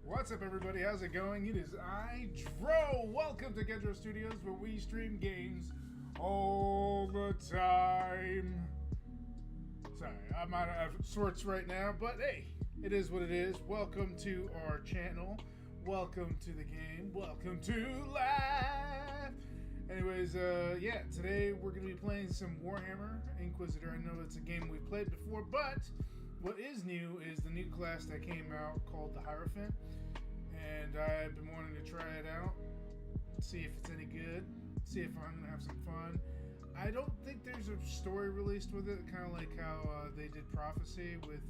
What's up, everybody? How's it going? It is Dro. Welcome to Gen-Dro Studios, where we stream games all the time. Sorry, I'm out of sorts right now, but hey, it is what it is. Welcome to our channel. Welcome to the game. Welcome to life. Anyways, yeah, today we're going to be playing some Warhammer Inquisitor. I know it's a game we've played before, but what is new is the new class that came out called the Hierophant, and I've been wanting to try it out, see if it's any good, see if I'm going to have some fun. I don't think there's a story released with it, kind of like how they did Prophecy with,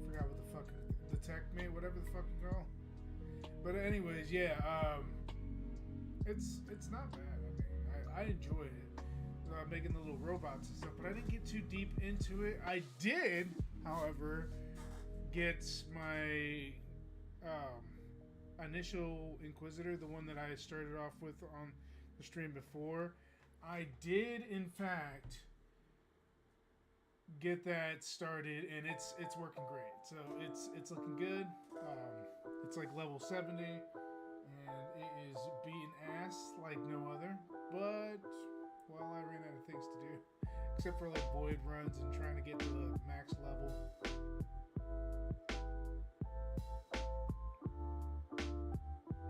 forgot what the fuck, the tech mate, whatever the fuck you call. But anyways, yeah, it's not bad. I mean, I enjoyed it. Making the little robots and stuff, but I didn't get too deep into it. I did, however, get my initial Inquisitor, the one that I started off with on the stream before. I did, in fact, get that started, and it's working great. So it's looking good. It's like level 70, and it is beating ass like no other. But well, I ran out of things to do, except for like void runs and trying to get to the max level.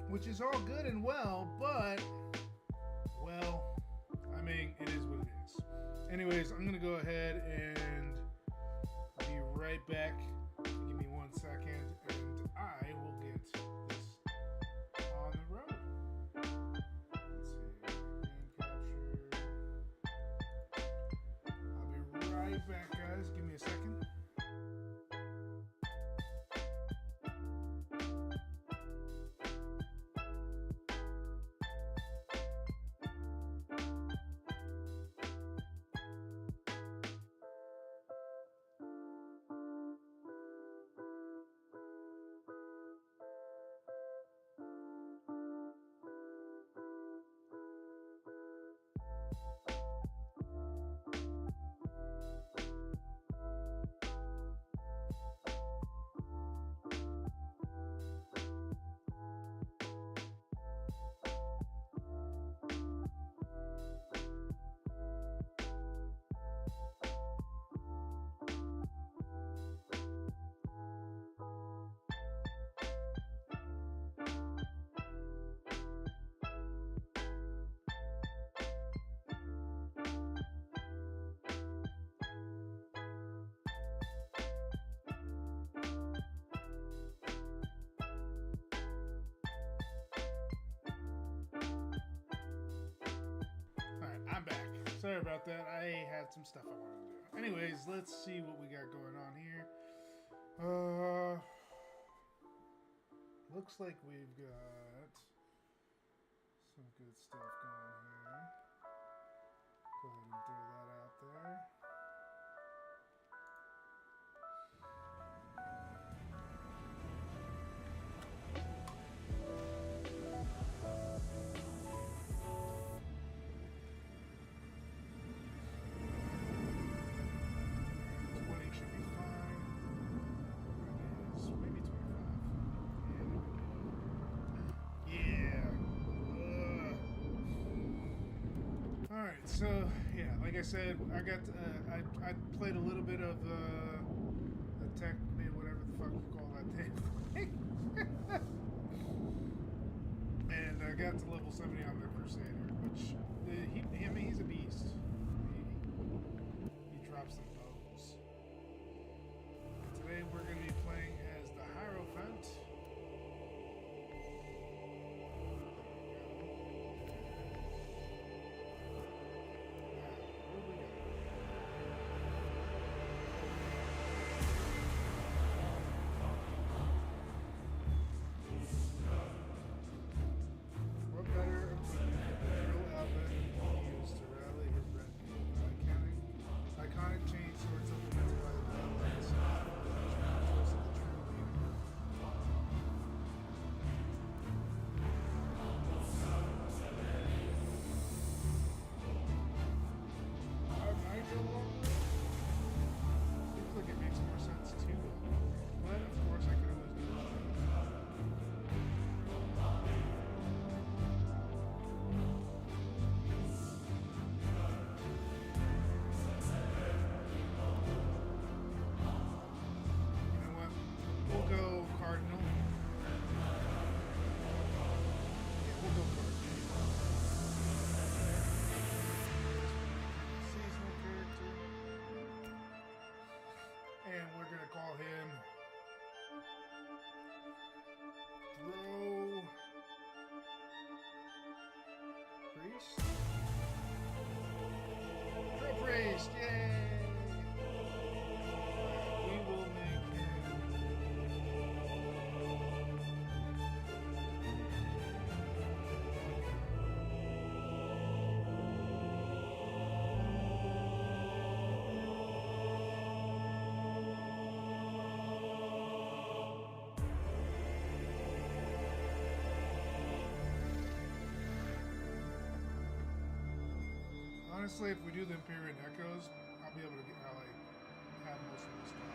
Which is all good and well, but, well, I mean, it is what it is. Anyways, I'm going to go ahead and be right back. Give me 1 second, and I will get this on the road. Let's see. Game capture. I'll be right back, guys. Give me a second. Sorry about that. I had some stuff I wanted to do. Anyways, let's see what we got going on here. Looks like we've got some good stuff going here. Go ahead and throw that out there. So yeah, like I said, I got I played a little bit of attack me whatever the fuck you call that thing, and I got to level 70 on the Crusader, which I mean he's a beast. He drops some bones. Today we're going to be playing as the Hierophant. Call him Dro Priest. Dro Priest, yay! We will make him. Honestly, if we do the Imperial Echoes, I'll be able to get how I have most of this stuff.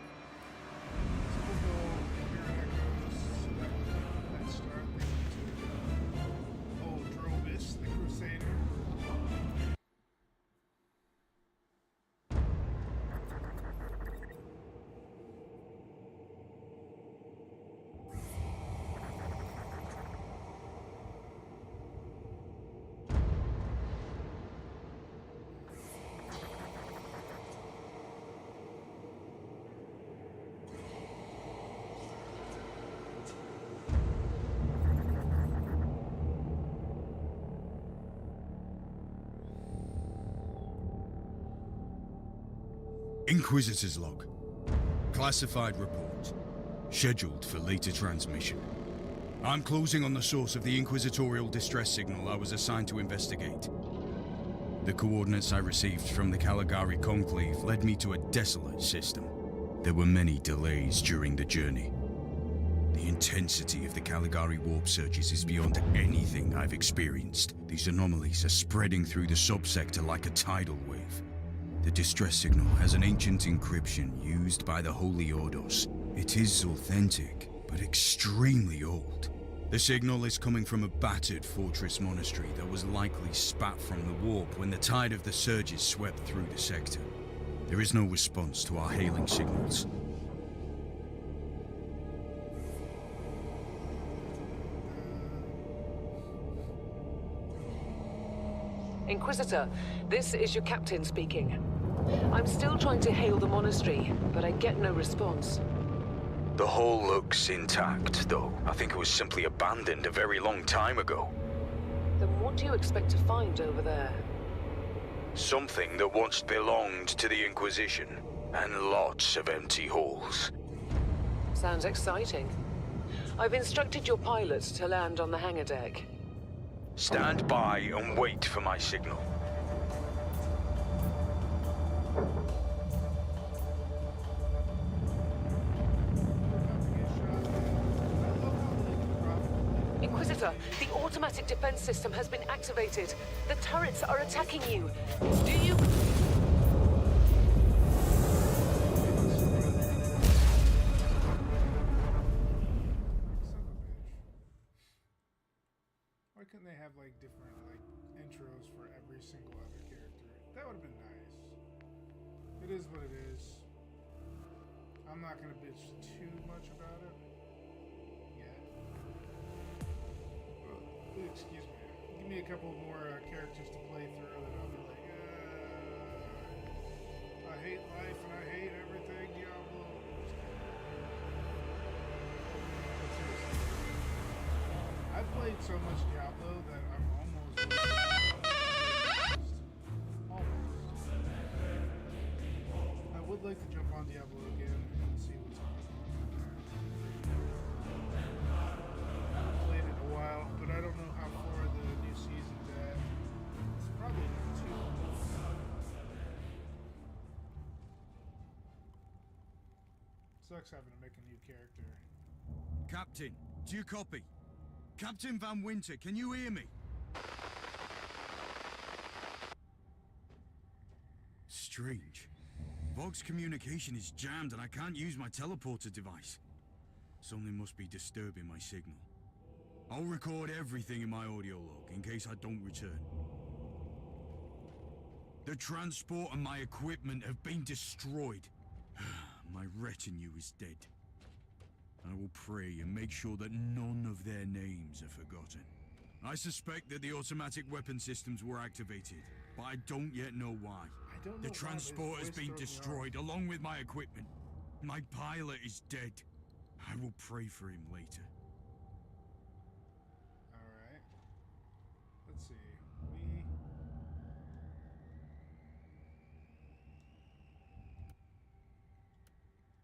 So we'll go Imperial Echoes. So that was let's start the Drovis, the Crusader. Inquisitor's log. Classified report. Scheduled for later transmission. I'm closing on the source of the inquisitorial distress signal I was assigned to investigate. The coordinates I received from the Caligari Conclave led me to a desolate system. There were many delays during the journey. The intensity of the Caligari warp surges is beyond anything I've experienced. These anomalies are spreading through the subsector like a tidal wave. The distress signal has an ancient encryption used by the Holy Ordos. It is authentic, but extremely old. The signal is coming from a battered fortress monastery that was likely spat from the warp when the tide of the surges swept through the sector. There is no response to our hailing signals. Inquisitor, this is your captain speaking. I'm still trying to hail the monastery, but I get no response. The hull looks intact, though. I think it was simply abandoned a very long time ago. Then what do you expect to find over there? Something that once belonged to the Inquisition, and lots of empty halls. Sounds exciting. I've instructed your pilots to land on the hangar deck. Stand by and wait for my signal. Inquisitor, the automatic defense system has been activated. The turrets are attacking you. Do you... Why couldn't they have like different intros for every single other character? That would have been nice. It is what it is. I'm not gonna bitch too much about it yet. Excuse me. Give me a couple more characters to play through, and I'll be like, I hate life and I hate everything, Diablo. I've played so much Diablo that I'm almost. I would like to jump on Diablo again and see what's going on there. I haven't played it in a while, but I don't know how far the new season's at. It's probably not too long. Sucks having to make a new character. Captain, do you copy? Captain Van Winter, can you hear me? Strange. Vox communication is jammed and I can't use my teleporter device. Something must be disturbing my signal. I'll record everything in my audio log in case I don't return. The transport and my equipment have been destroyed. My retinue is dead. I will pray and make sure that none of their names are forgotten. I suspect that the automatic weapon systems were activated, but I don't yet know why. The transport has been destroyed along with my equipment. My pilot is dead. I will pray for him later. Alright. Let's see.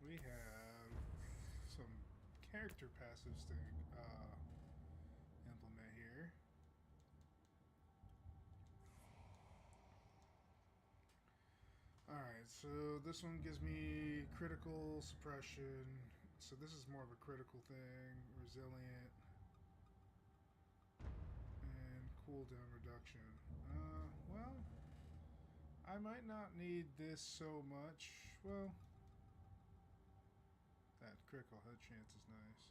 We have some character passives to implement here. Alright, so this one gives me critical suppression. So this is more of a critical thing. Resilient. And cooldown reduction. Well, I might not need this so much. Well, that critical hit chance is nice.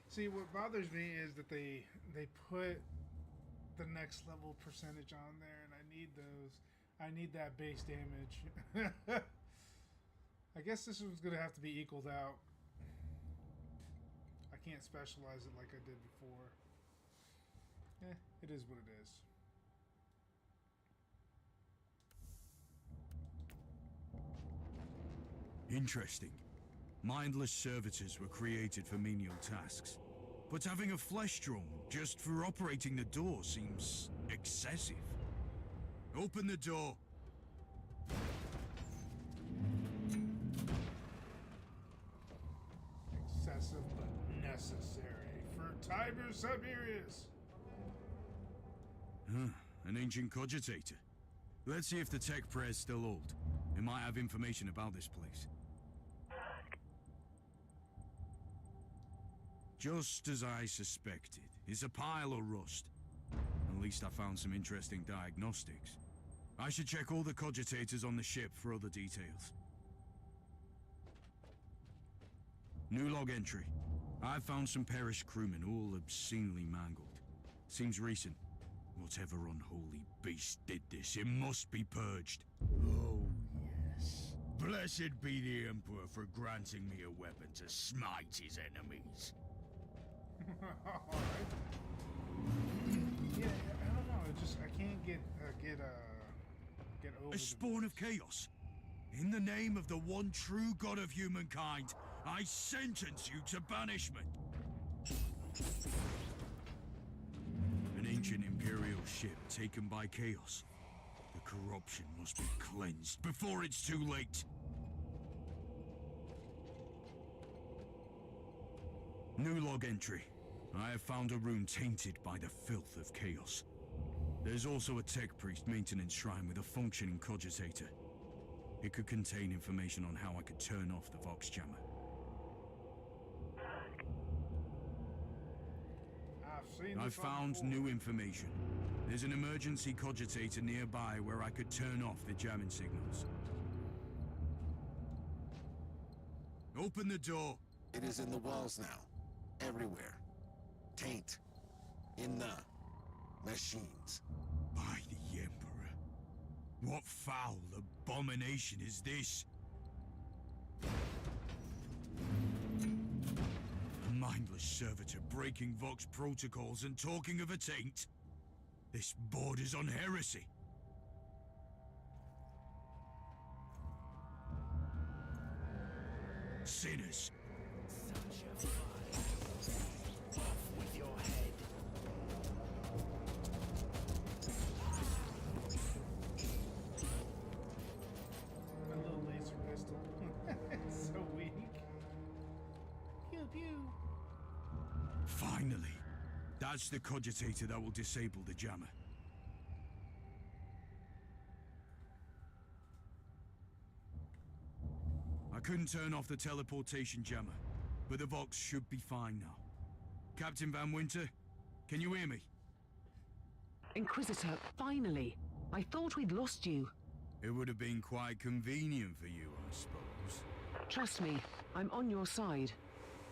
See, what bothers me is that they put the next level percentage on there, and I need those. I need that base damage. I guess this one's gonna have to be equaled out. I can't specialize it like I did before. It is what it is. Interesting. Mindless servitors were created for menial tasks. But having a flesh drone just for operating the door seems excessive. Open the door. Excessive but necessary for Tiberius Siberius. An ancient cogitator. Let's see if the tech prayer's still old. It might have information about this place. Just as I suspected. It's a pile of rust. At least I found some interesting diagnostics. I should check all the cogitators on the ship for other details. New log entry. I found some perished crewmen, all obscenely mangled. Seems recent. Whatever unholy beast did this, it must be purged. Oh, yes. Blessed be the Emperor for granting me a weapon to smite his enemies. Alright. Yeah, I don't know. I can't get over A spawn of chaos. In the name of the one true god of humankind, I sentence you to banishment. An ancient Imperial ship taken by Chaos. The corruption must be cleansed before it's too late. New log entry. I have found a room tainted by the filth of Chaos. There's also a tech priest maintenance shrine with a functioning cogitator. It could contain information on how I could turn off the Vox jammer. I've found new information. There's an emergency cogitator nearby where I could turn off the jamming signals. Open the door. It is in the walls now. Everywhere. Taint. In the machines. By the Emperor. What foul abomination is this? A mindless servitor breaking Vox protocols and talking of a taint? This borders on heresy. Sinners. Such a fight. Off with your head. My little laser pistol. It's so weak. Pew pew. Finally. That's the cogitator that will disable the jammer. I couldn't turn off the teleportation jammer, but the Vox should be fine now. Captain Van Winter, can you hear me? Inquisitor, finally. I thought we'd lost you. It would have been quite convenient for you, I suppose. Trust me, I'm on your side.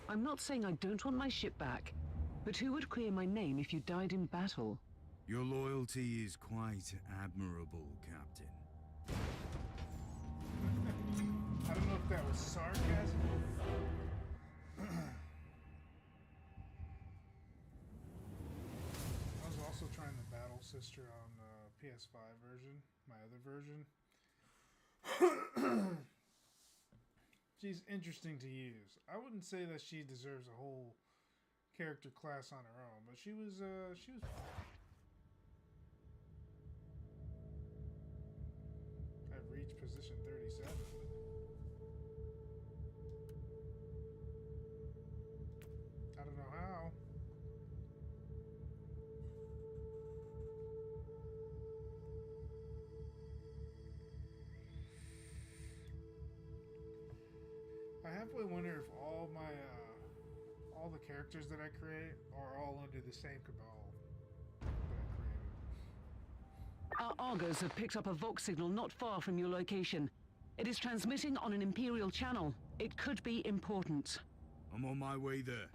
I'm not saying I don't want my ship back, but who would clear my name if you died in battle? Your loyalty is quite admirable, Captain. I don't know if that was sarcasm. I was also trying to battle Sister on the PS5 version, my other version. She's interesting to use. I wouldn't say that she deserves a whole character class on her own, but she was fine. I've reached position 37. I don't know how. I halfway wonder if all my all the characters that I create are all under the same cabal that I created. Our Argos have picked up a Vox signal not far from your location. It is transmitting on an Imperial channel. It could be important. I'm on my way there.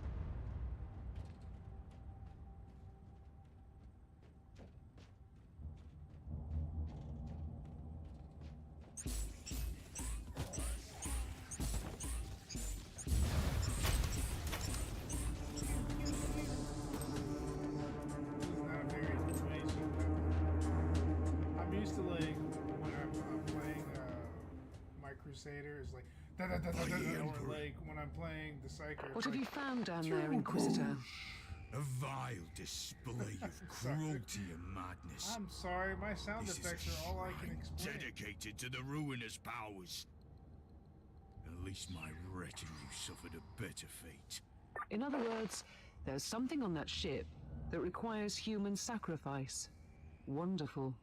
Crusader is like da da da da da, or like when I'm playing the Psyker. What have you found down there, Inquisitor? A vile display of cruelty and madness. I'm sorry, my sound effects are all I can explain. Dedicated to the ruinous powers. At least my retinue suffered a better fate. In other words, there's something on that ship that requires human sacrifice. Wonderful.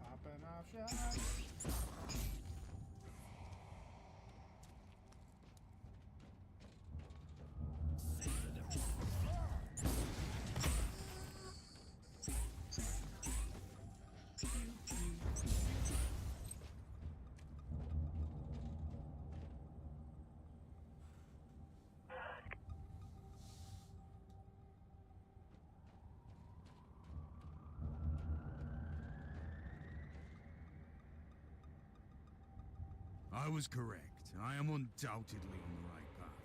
Popping off shots. I was correct. I am undoubtedly on the right path.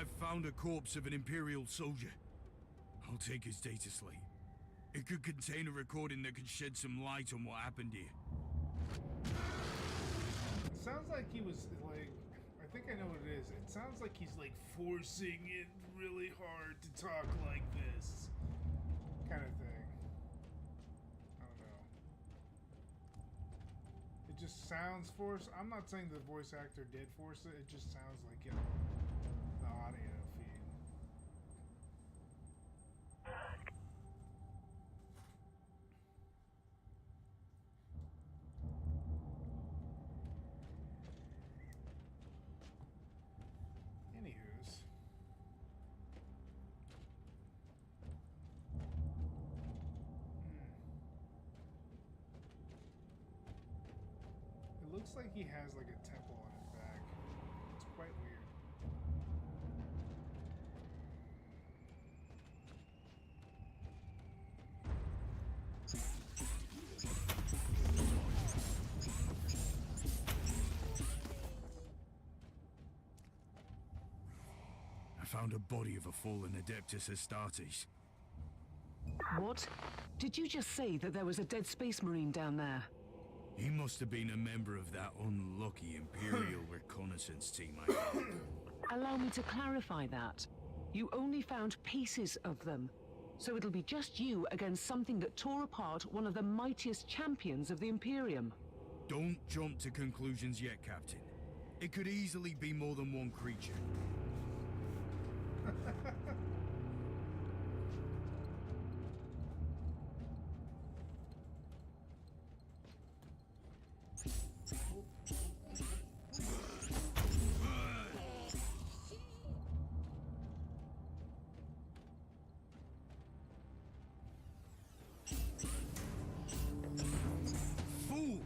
I've found a corpse of an Imperial soldier. I'll take his data slate. It could contain a recording that could shed some light on what happened here. It sounds like he was like, I think I know what it is. It sounds like he's like forcing it really hard to talk like this, kind of thing. I don't know. It just sounds forced. I'm not saying the voice actor did force it. It just sounds like it on the audio feed. Anywho's. It looks like he has like a temple on his back. It's quite weird. I found a body of a fallen Adeptus Astartes. What? Did you just say that there was a dead space marine down there? He must have been a member of that unlucky Imperial reconnaissance team I found. Allow me to clarify that. You only found pieces of them. So it'll be just you against something that tore apart one of the mightiest champions of the Imperium. Don't jump to conclusions yet, Captain. It could easily be more than one creature. Fools!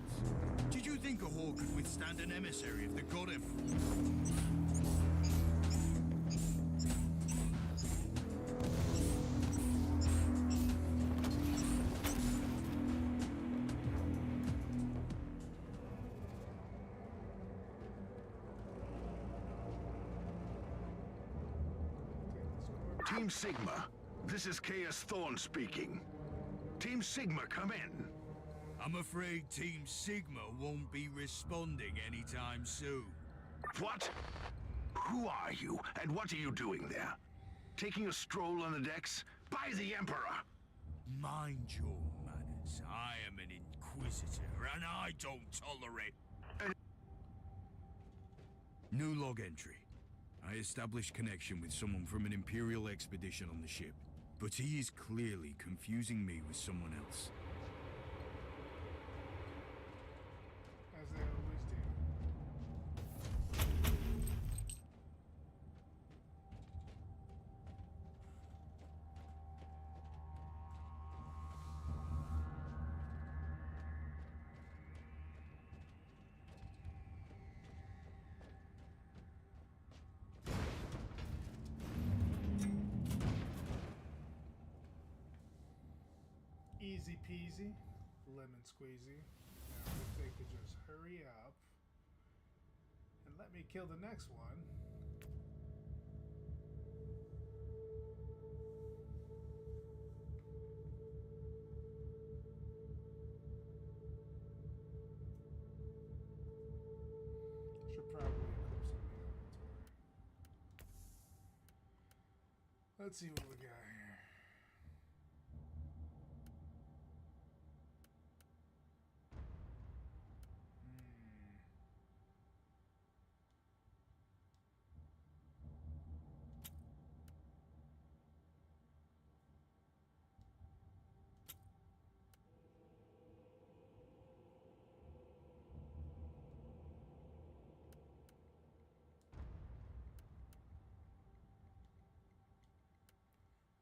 Did you think a horde could withstand an emissary of the God Emperor? Team Sigma, this is Chaos Thorn speaking. Team Sigma, come in. I'm afraid Team Sigma won't be responding anytime soon. What? Who are you, and what are you doing there? Taking a stroll on the decks? By the Emperor! Mind your manners. I am an Inquisitor, and I don't tolerate... New log entry. I established connection with someone from an Imperial expedition on the ship, but he is clearly confusing me with someone else. As they always do. Easy peasy, lemon squeezy. Now if they could just hurry up and let me kill the next one. Should probably equip some of the inventory. Let's see what we got here.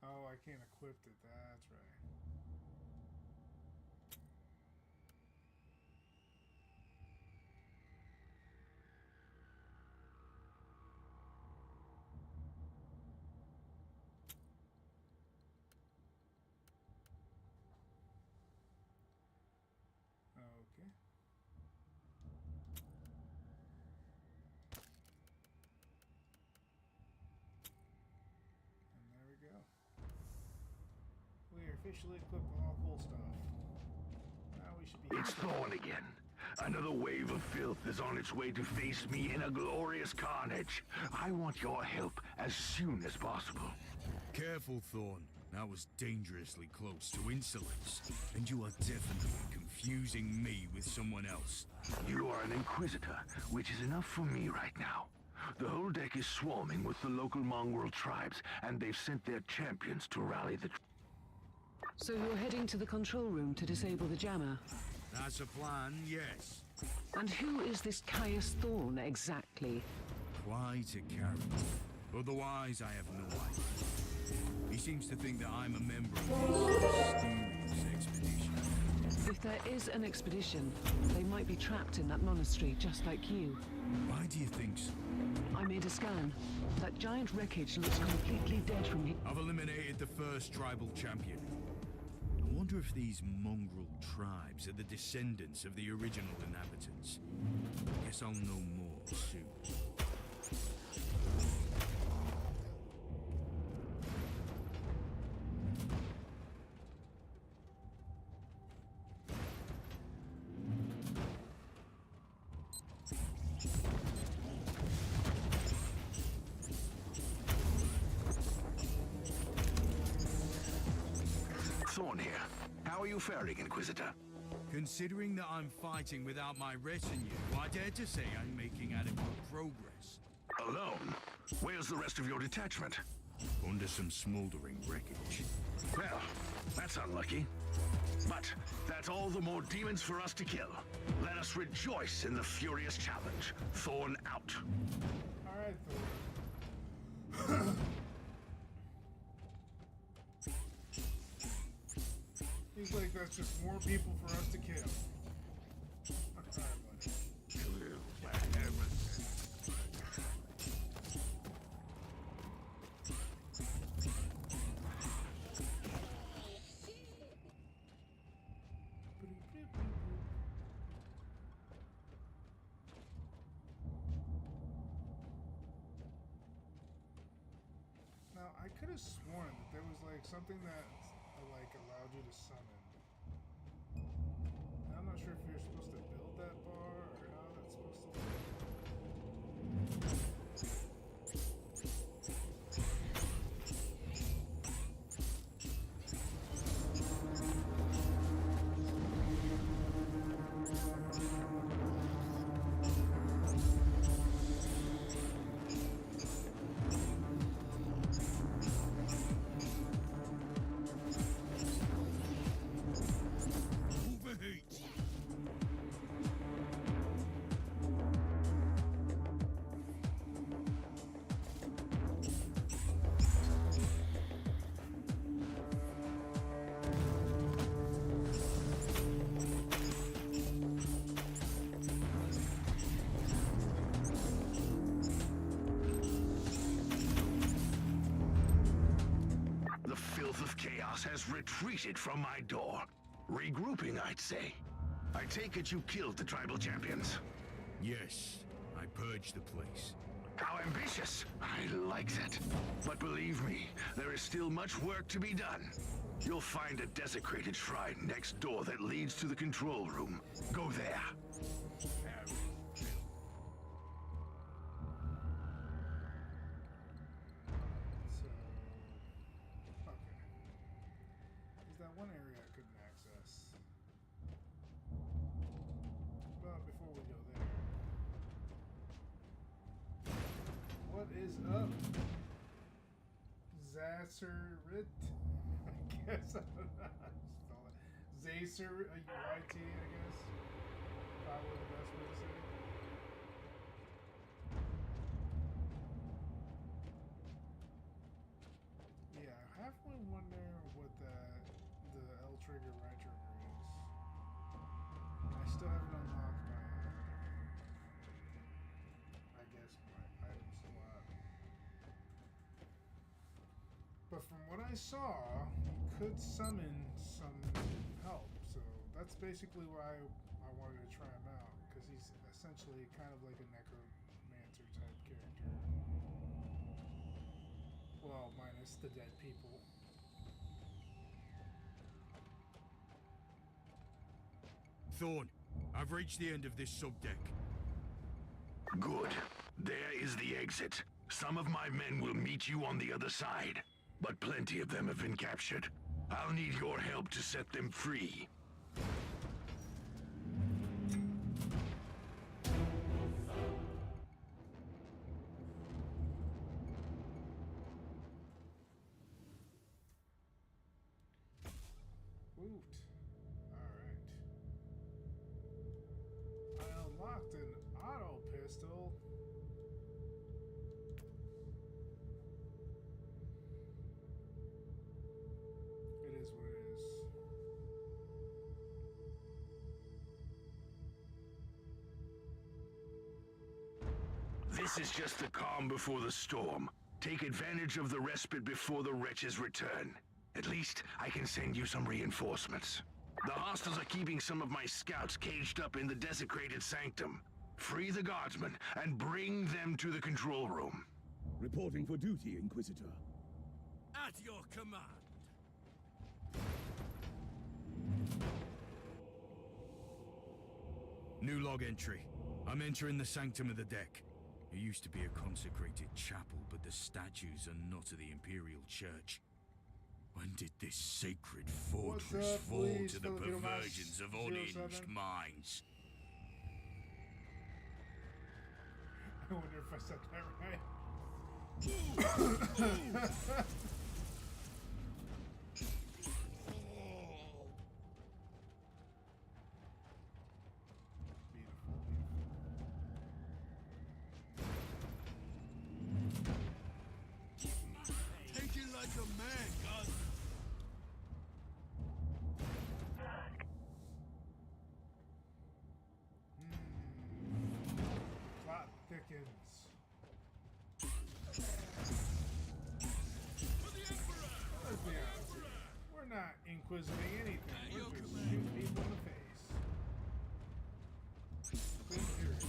Oh, I can't equip it. That's right. Okay. officially equipped with all cool stuff. Now we should be... It's Thorn again. Another wave of filth is on its way to face me in a glorious carnage. I want your help as soon as possible. Careful, Thorn. That was dangerously close to insolence. And you are definitely confusing me with someone else. You are an Inquisitor, which is enough for me right now. The whole deck is swarming with the local mongrel tribes, and they've sent their champions to rally the... So you're heading to the control room to disable the jammer? That's a plan, yes. And who is this Caius Thorn exactly? Quite a character. Otherwise, I have no idea. He seems to think that I'm a member of this mysterious expedition. If there is an expedition, they might be trapped in that monastery just like you. Why do you think so? I made a scan. That giant wreckage looks completely dead from here. I've eliminated the first tribal champion. I wonder if these mongrel tribes are the descendants of the original inhabitants. Guess I'll know more soon. Thorn here. How are you faring, Inquisitor? Considering that I'm fighting without my retinue, I dare to say I'm making adequate progress. Alone? Where's the rest of your detachment? Under some smoldering wreckage. Well, that's unlucky. But that's all the more demons for us to kill. Let us rejoice in the furious challenge. Thorn out. Alright, Thorn. Seems like that's just more people for us to kill. Alright, buddy. Now, I could have sworn that there was like something that like allowed you to summon. And I'm not sure if you're supposed to build that bar or how that's supposed to work. Overheat! The filth of chaos has retreated from my door. Regrouping, I'd say. I take it you killed the tribal champions. Yes, I purged the place. How ambitious! I like that. But believe me, there is still much work to be done. You'll find a desecrated shrine next door that leads to the control room. Go there. So, okay. There's that one area I couldn't access. But before we go there, what is up, Zasserit? I guess I don't know how to spell it. Zacer, YT, I guess. Probably the best way to say it. Yeah, I halfway wonder what the L trigger, right trigger is. I still haven't unlocked my, I guess my item slot. But from what I saw, you could summon some help, so that's basically why I wanted to try him out, because he's essentially kind of like a necromancer type character. Well, minus the dead people. Thorn. I've reached the end of this subdeck. Good. There is the exit. Some of my men will meet you on the other side, but plenty of them have been captured. I'll need your help to set them free. Woot. Alright. I unlocked an auto pistol. It is what it is. This is just the calm before the storm. Take advantage of the respite before the wretches return. At least, I can send you some reinforcements. The hostiles are keeping some of my scouts caged up in the desecrated sanctum. Free the guardsmen and bring them to the control room. Reporting for duty, Inquisitor. At your command. New log entry. I'm entering the sanctum of the deck. It used to be a consecrated chapel, but the statues are not of the Imperial Church. When did this sacred fortress fall to the perversions of unhinged minds? I wonder if I said that right. Beautiful, Take it like a man, God. Plot thickens. Let's be honest. We're not inquisiting anything. We're just shooting people in the face. Clean period.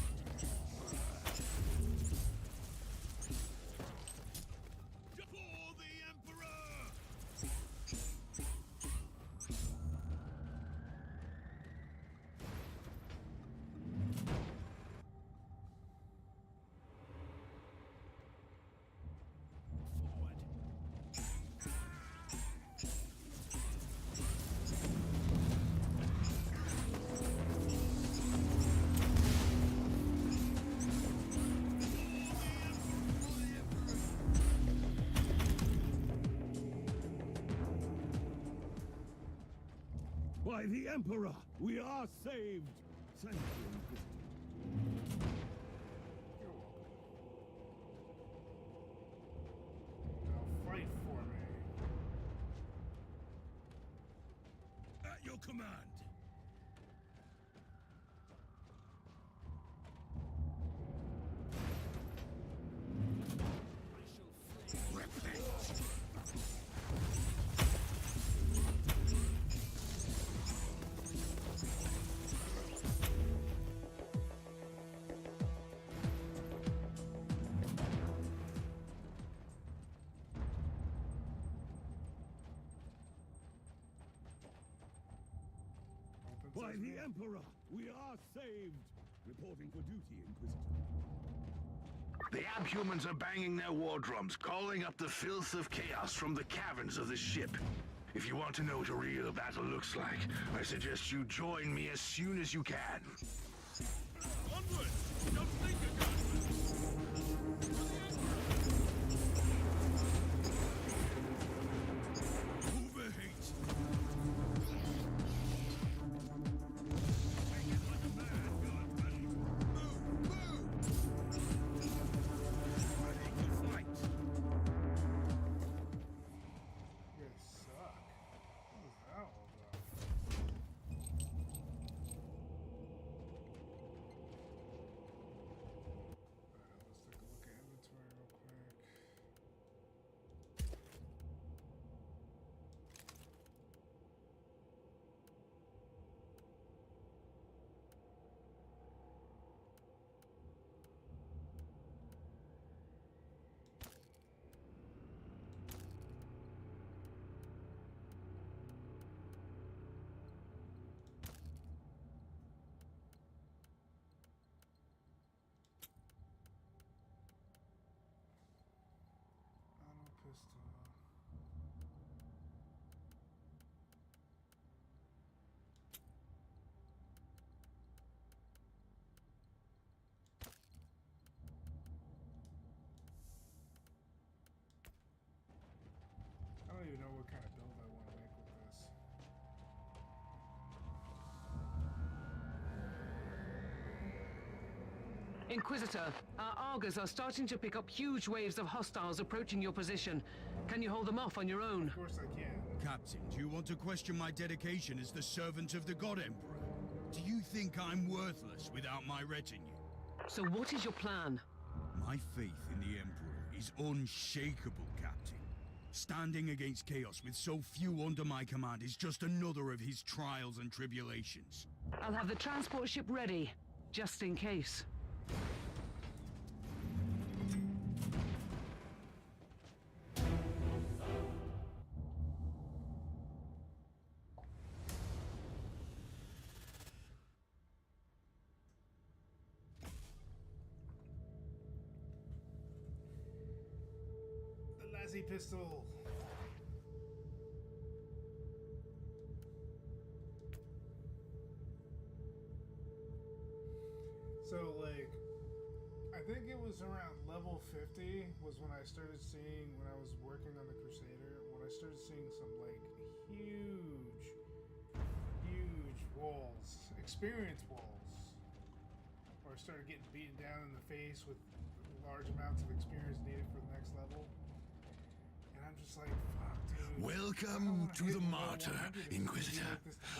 For the Emperor! Forward. By the Emperor, we are saved. Thank you, Inquisitor. You're welcome. Now fight for me. At your command. By the Emperor, we are saved. Reporting for duty, Inquisitor. The abhumans are banging their war drums, calling up the filth of chaos from the caverns of the ship. If you want to know what a real battle looks like, I suggest you join me as soon as you can. Onward! Don't think of Over hate! Take it like a man, God ready! Move! Move! Ready to fight! You guys suck. What was that all about? Inquisitor, our Argers are starting to pick up huge waves of hostiles approaching your position. Can you hold them off on your own? Of course I can. Captain, do you want to question my dedication as the servant of the God Emperor? Do you think I'm worthless without my retinue? So what is your plan? My faith in the Emperor is unshakable, Captain. Standing against chaos with so few under my command is just another of his trials and tribulations. I'll have the transport ship ready, just in case. The Lassie pistol. So, like, I think it was around level 50 was when I started seeing, when I was working on the Crusader, when I started seeing some, like, huge walls, experience walls, where I started getting beaten down in the face with large amounts of experience needed for the next level. And I'm just like, fuck, dude. Welcome to the Martyr, Inquisitor.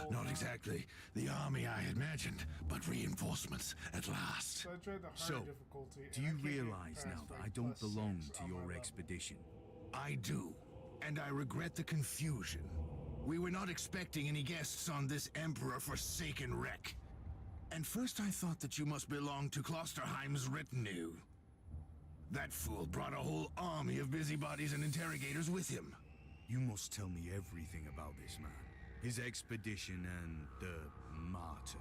Not exactly the army I imagined, but reinforcements at last. So I tried the harder So, difficulty. do and I you can't get realize past, now that like, I don't +6 belong to on my your level. expedition? I do, and I regret the confusion. We were not expecting any guests on this Emperor-forsaken wreck. And first I thought that you must belong to Klosterheim's retinue. That fool brought a whole army of busybodies and interrogators with him. You must tell me everything about this man, his expedition and the Martyr.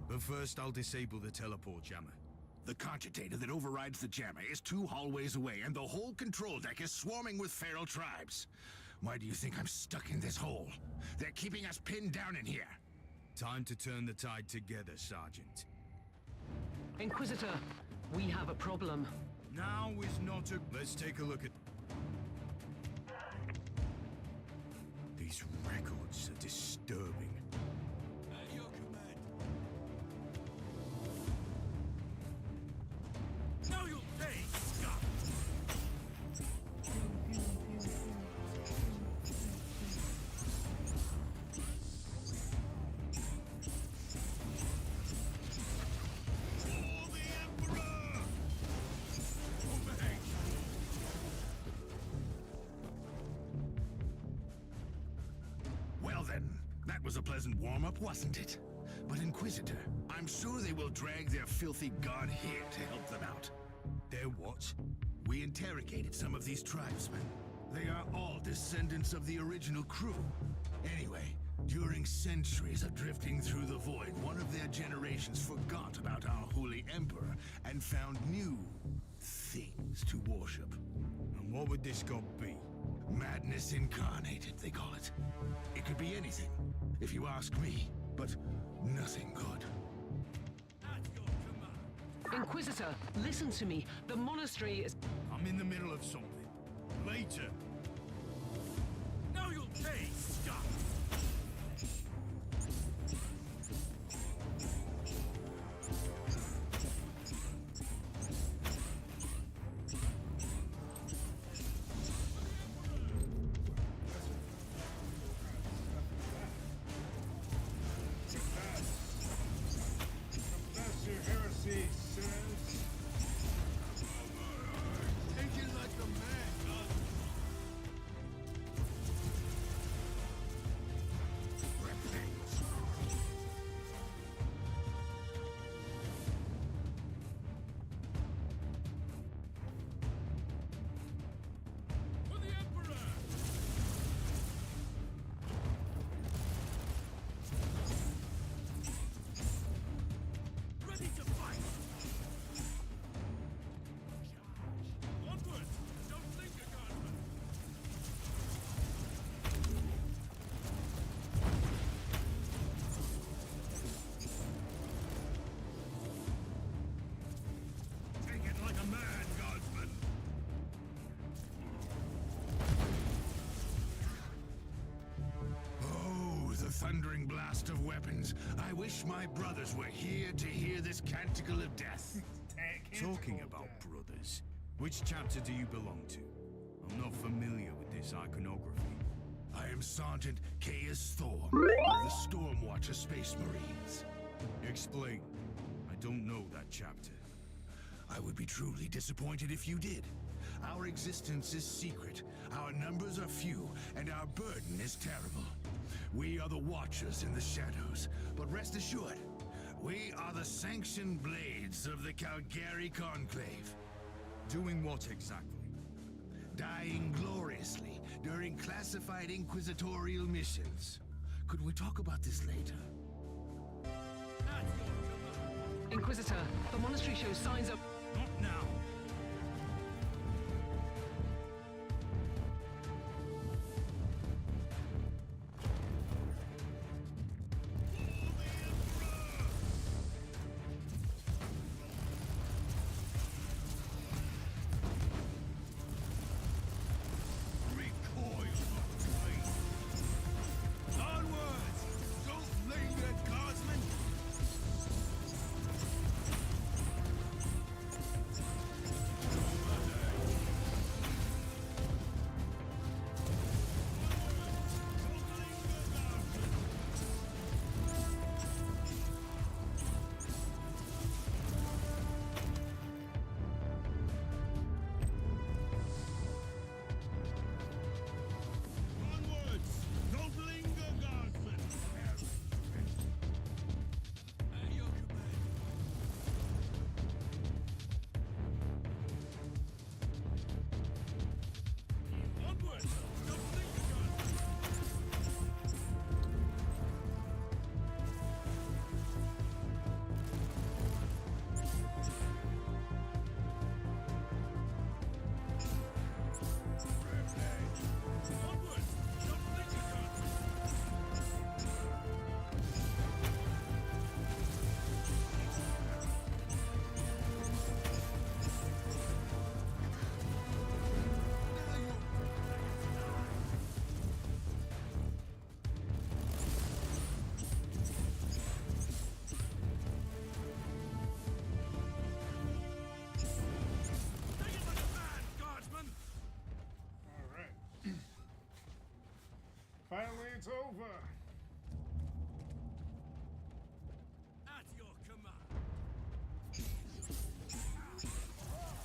But first I'll disable the teleport jammer. The cogitator that overrides the jammer is 2 hallways away, and the whole control deck is swarming with feral tribes. Why do you think I'm stuck in this hole? They're keeping us pinned down in here. Time to turn the tide together, Sergeant. Inquisitor, we have a problem. Now is not a... Let's take a look at... These records are disturbing. At your command. Now you'll pay, Scott! For the Emperor! Obey! Well then, that was a pleasant warm-up, wasn't it? But Inquisitor, I'm sure they will drag their filthy god here to help them out. They're what? We interrogated some of these tribesmen. They are all descendants of the original crew. Anyway, during centuries of drifting through the void, one of their generations forgot about our holy emperor and found new things to worship. And what would this god be? Madness incarnated, they call it. It could be anything, if you ask me, but nothing good. At your command. Inquisitor, listen to me. The monastery is... I'm in the middle of something. Later. Now you'll pay, Scott! That's your heresy, sinners. Take it like a man, God. For the Emperor! Ready to fight! Onward! Don't linger, guardsmen! Take it like a man, Guardsman. Oh, the thundering blast of weapons. I wish my brothers were here to hear this canticle of death. Talking hold about that. brothers, which chapter do you belong to? I'm not familiar with this iconography. I am Sergeant Caius Thorm of the Stormwatcher Space Marines. Explain. I don't know that chapter. I would be truly disappointed if you did. Our existence is secret, our numbers are few, and our burden is terrible. We are the Watchers in the shadows, but rest assured, we are the sanctioned blades of the Calgary Conclave. Doing what exactly? Dying gloriously during classified inquisitorial missions. Could we talk about this later? Inquisitor, the monastery shows signs of... Not now. Recoil of flame. Onwards! Don't linger, guardsmen! Onwards! Don't linger, guardsmen! At your command. Onwards! Don't linger, guardsmen! Onwards! Don't linger, guardsmen! Take it like a man, guardsmen! Alright. Finally, it's over. At your command.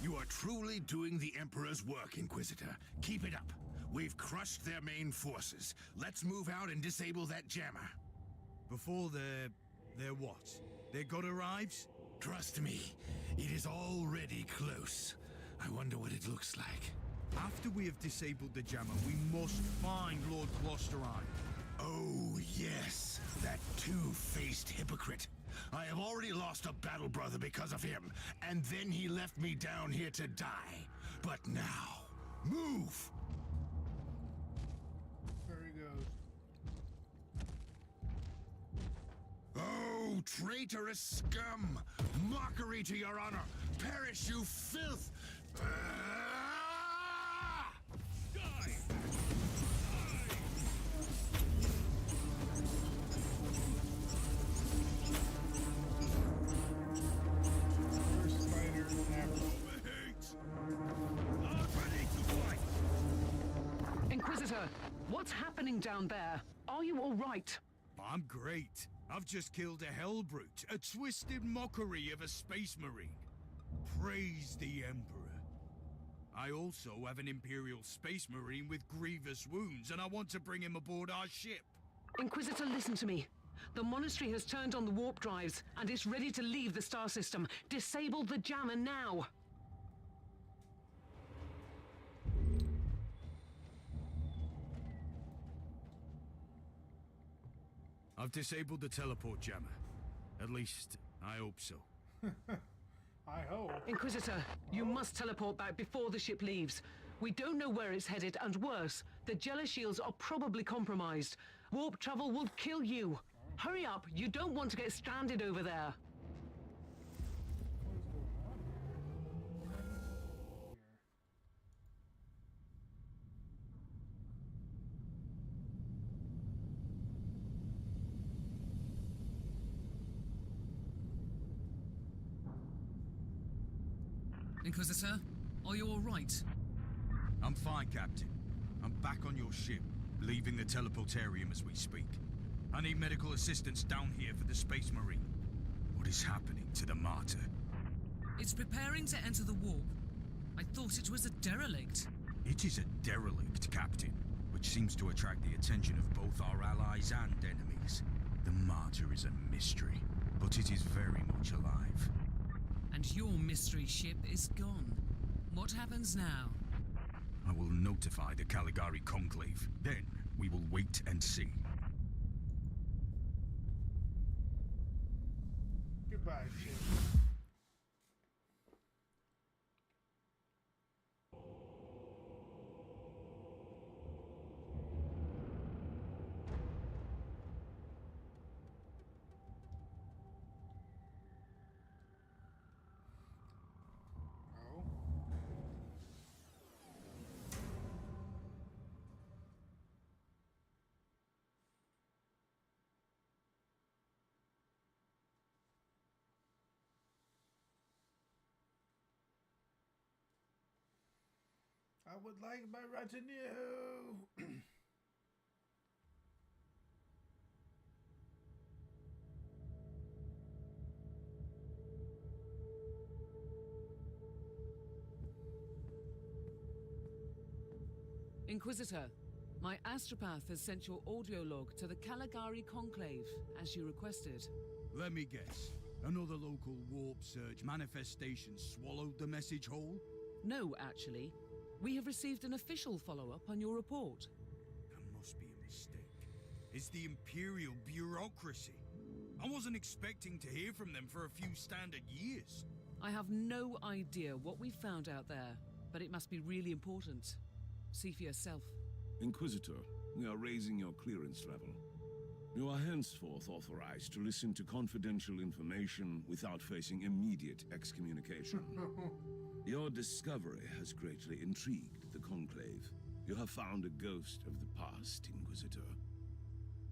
You are truly doing the Emperor's work, Inquisitor. Keep it up. We've crushed their main forces. Let's move out and disable that jammer. Before their what? Their god arrives? Trust me, it is already close. I wonder what it looks like. After we have disabled the jammer, we must find Lord Gloucesterine. Oh, yes, that two-faced hypocrite. I have already lost a battle brother because of him, and then he left me down here to die. But now, move! There he goes. Oh, traitorous scum! Mockery to your honor! Perish, you filth! Ah! Die! First fighter ever. Not ready to fight! Inquisitor, what's happening down there? Are you all right? I'm great. I've just killed a hellbrute, a twisted mockery of a space marine. Praise the Emperor. I also have an Imperial space marine with grievous wounds, and I want to bring him aboard our ship. Inquisitor, listen to me. The monastery has turned on the warp drives and is ready to leave the star system. Disable the jammer now. I've disabled the teleport jammer. At least, I hope so. I hope. Inquisitor, you must teleport back before the ship leaves. We don't know where it's headed, and worse, the Jella shields are probably compromised. Warp travel will kill you. Hurry up, you don't want to get stranded over there. What is going on here? Inquisitor, are you alright? I'm fine, Captain. I'm back on your ship, leaving the teleportarium as we speak. I need medical assistance down here for the Space Marine. What is happening to the Martyr? It's preparing to enter the warp. I thought it was a derelict. It is a derelict, Captain, which seems to attract the attention of both our allies and enemies. The Martyr is a mystery, but it is very much alive. And your mystery ship is gone. What happens now? I will notify the Caligari Conclave. Then we will wait and see. Goodbye, ship. Oh. I would like my retinue. Inquisitor, my astropath has sent your audio log to the Caligari Conclave, as you requested. Let me guess. Another local warp surge manifestation swallowed the message whole? No, actually. We have received an official follow-up on your report. That must be a mistake. It's the Imperial bureaucracy. I wasn't expecting to hear from them for a few standard years. I have no idea what we found out there, but it must be really important. See for yourself. Inquisitor, we are raising your clearance level. You are henceforth authorized to listen to confidential information without facing immediate excommunication. Your discovery has greatly intrigued the Conclave. You have found a ghost of the past, Inquisitor.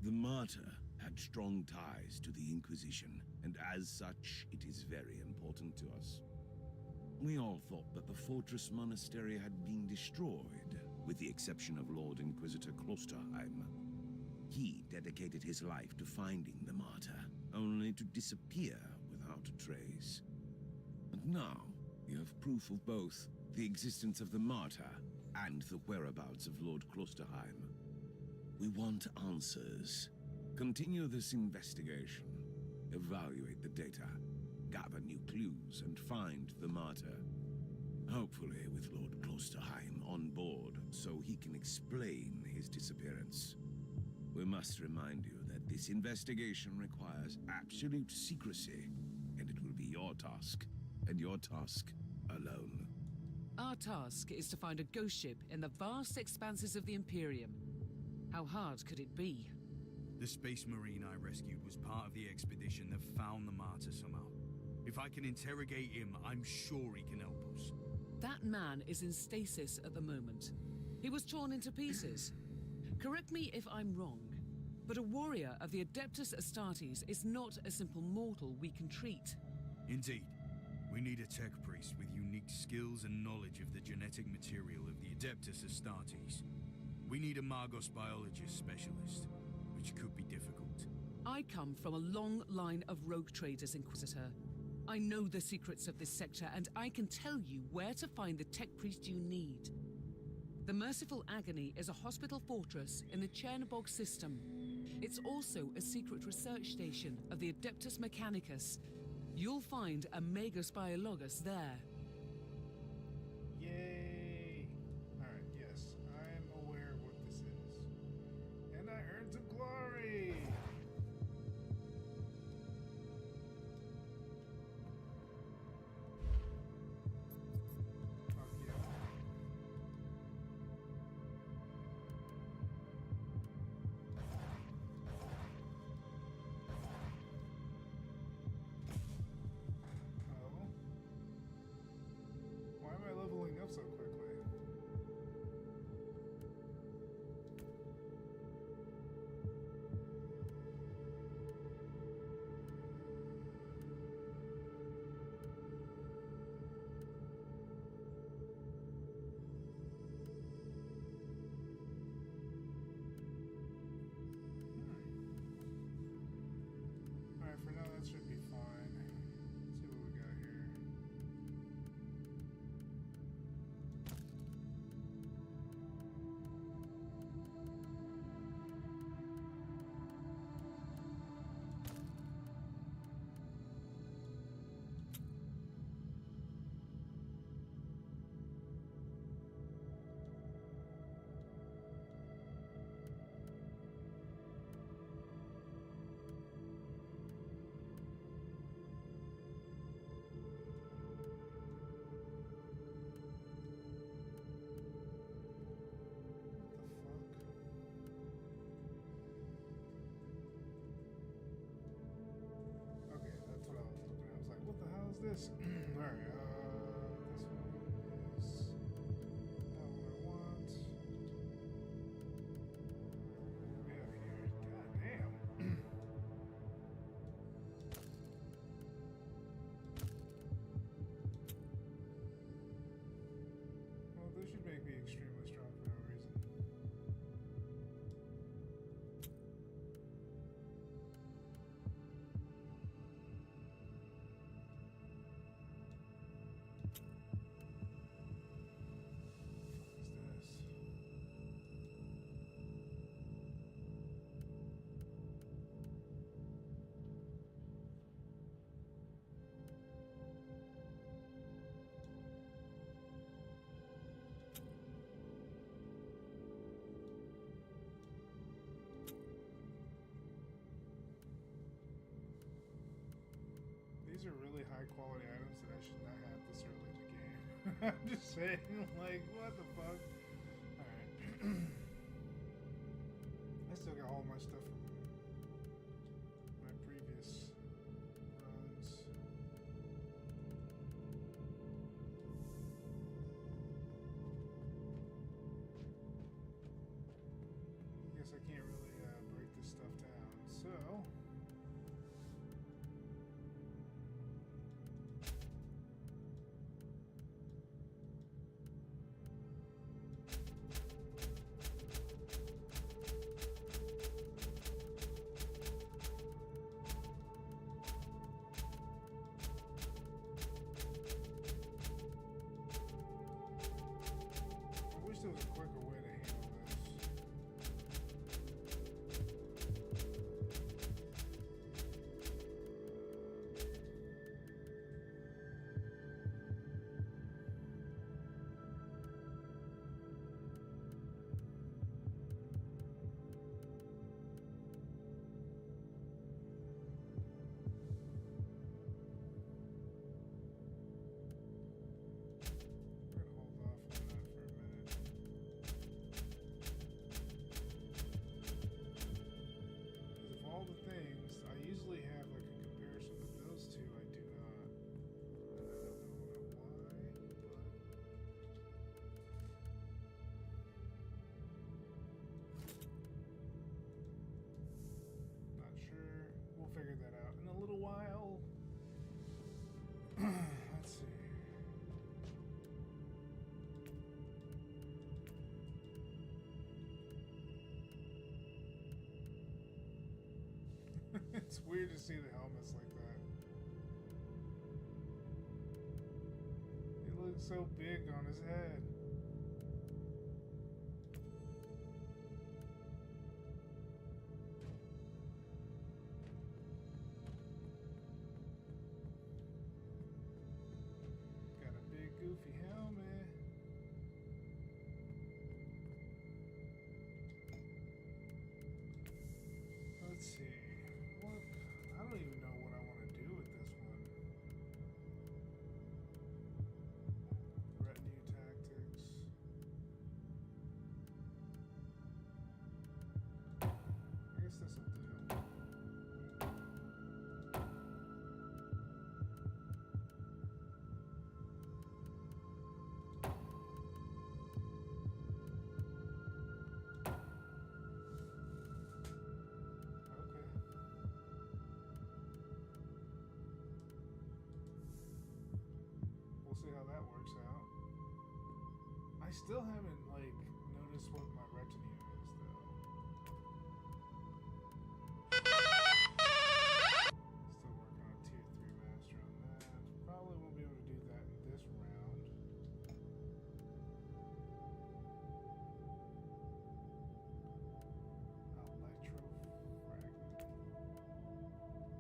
The Martyr had strong ties to the Inquisition, and as such, it is very important to us. We all thought that the Fortress Monastery had been destroyed, with the exception of Lord Inquisitor Klosterheim. He dedicated his life to finding the Martyr, only to disappear without a trace. And now, you have proof of both the existence of the Martyr and the whereabouts of Lord Klosterheim. We want answers. Continue this investigation. Evaluate the data. Gather new clues and find the Martyr. Hopefully with Lord Klosterheim on board so he can explain his disappearance. We must remind you that this investigation requires absolute secrecy, and it will be your task, and your task alone. Our task is to find a ghost ship in the vast expanses of the Imperium. How hard could it be? The Space Marine I rescued was part of the expedition that found the Martyr somehow. If I can interrogate him, I'm sure he can help us. That man is in stasis at the moment. He was torn into pieces. Correct me if I'm wrong, but a warrior of the Adeptus Astartes is not a simple mortal we can treat. Indeed. We need a tech priest with unique skills and knowledge of the genetic material of the Adeptus Astartes. We need a Magos biologist specialist, which could be difficult. I come from a long line of rogue traders, Inquisitor. I know the secrets of this sector, and I can tell you where to find the tech priest you need. The Merciful Agony is a hospital fortress in the Chernobog system. It's also a secret research station of the Adeptus Mechanicus. You'll find a Magos Biologus there. Yay! Alright, yes, I'm aware of what this is. And I earned some glory! Fuck yeah. Oh. quality items that I should not have this early in the game. I'm just saying, like, what the fuck? Alright. I still got all my stuff from my previous runs. Guess I can't really break this stuff down, so I wish there was a quicker way to handle this. We're gonna hold off on that for a minute. Because of all the things, I usually have like a comparison, but those two I do not. I don't know why, but not sure. We'll figure that out in a little while. Let's see. It's weird to see the helmets like that. It looks so big on his head. Got a big goofy helmet. Let's see. What? I don't even know what I want to do with this one. Retinue tactics. I guess this will do. Okay. We'll see how that works out. I still haven't like noticed what my retinue is though. Still working on tier 3 master on that. Probably won't be able to do that in this round. Electro fragment. What the fuck?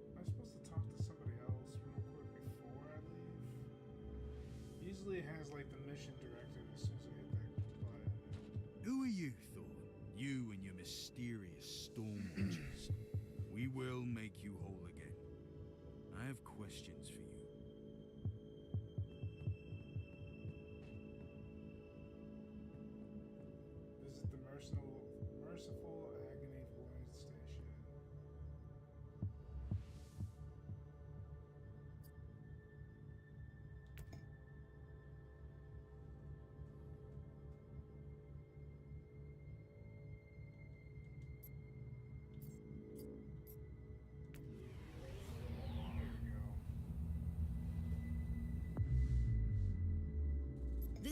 Am I supposed to talk to somebody else real quick before I leave? Usually it has like the mission directive as soon as I hit that button. Who are you, Thorn? You and your mysterious storm watchers. We will make you whole again. I have questions for you. Visit the Merciful Agony Void Station.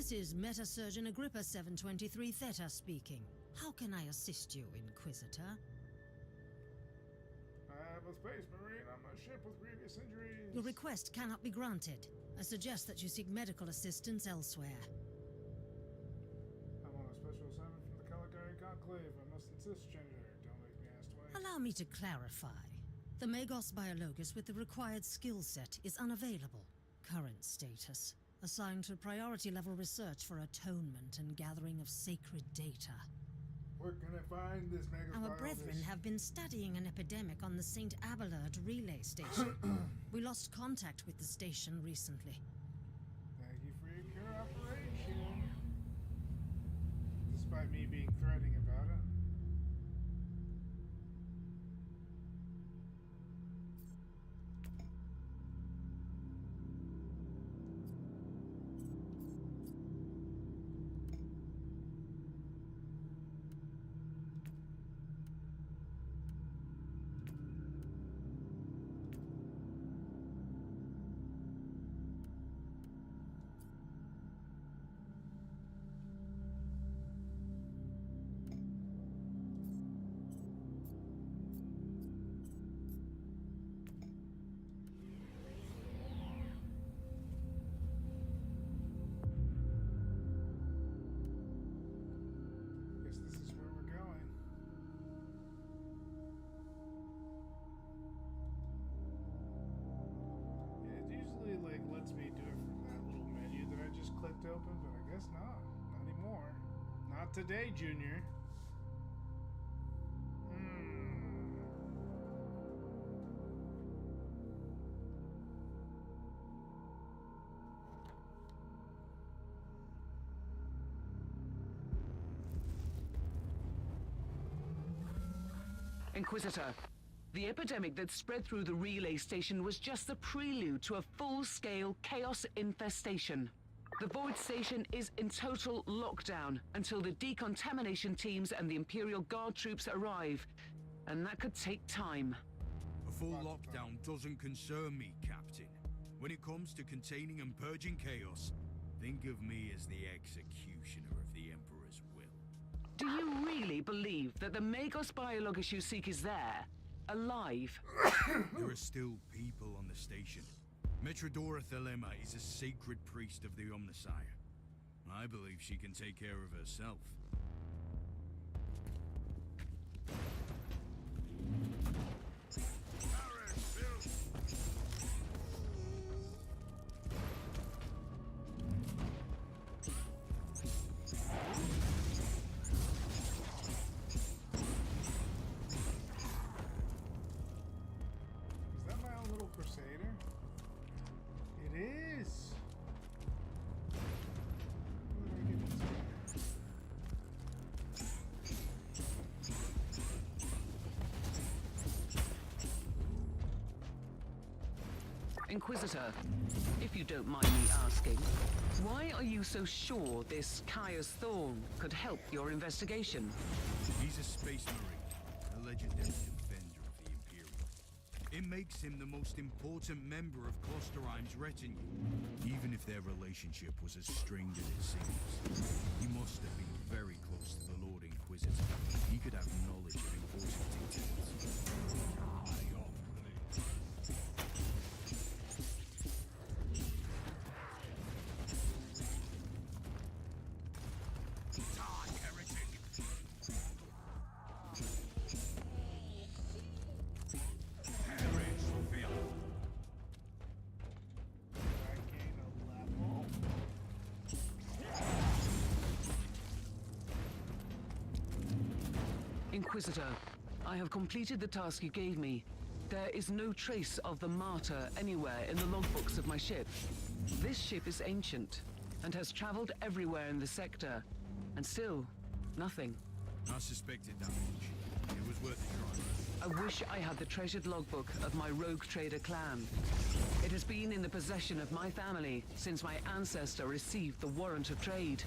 This is Meta-Surgeon Agrippa 723 Theta speaking. How can I assist you, Inquisitor? I have a space marine on my ship with grievous injuries. Your request cannot be granted. I suggest that you seek medical assistance elsewhere. I'm on a special assignment from the Caligari Conclave. I must insist, Gen-Dro. Don't make me ask twice. Allow me to clarify. The Magos Biologus with the required skill set is unavailable. Current status: assigned to priority level research for atonement and gathering of sacred data. Where can I find this Magos Our Biologus? brethren have been studying an epidemic on the St. Abelard relay station. We lost contact with the station recently. Thank you for your cooperation. Despite me being threatening about it. Guess this is where we're going. Yeah, it usually lets me do it from that little menu that I just clicked open, but I guess not. Not anymore. Not today, Junior. Inquisitor, the epidemic that spread through the relay station was just the prelude to a full-scale chaos infestation. The Void Station is in total lockdown until the decontamination teams and the Imperial Guard troops arrive, and that could take time. A full lockdown doesn't concern me, Captain. When it comes to containing and purging chaos, think of me as the executioner of the Emperor's will. Do you really believe that the Magos Biologus you seek is there, alive? There are still people on the station. Metrodora Thelema is a sacred priest of the Omnissiah. I believe she can take care of herself. Is that my own little crusader? It is! What did I get into? Inquisitor, if you don't mind me asking, why are you so sure this Caius Thorn could help your investigation? He's a space marine, a legendary defender of the Imperium. It makes him the most important member of Klosterheim's retinue, even if their relationship was as strained as it seems. He must have been very close to the Lord Inquisitor. He could have knowledge of important details. I gain a level. Inquisitor, I have completed the task you gave me. There is no trace of the martyr anywhere in the logbooks of my ship. This ship is ancient and has traveled everywhere in the sector, and still, nothing. I suspected that much. It was worth a try. I wish I had the treasured logbook of my rogue trader clan. It has been in the possession of my family since my ancestor received the warrant of trade.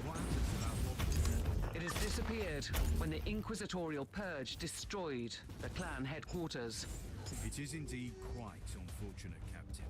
What happened to that logbook? It has disappeared when the Inquisitorial Purge destroyed the clan headquarters. It is indeed quite unfortunate, Captain.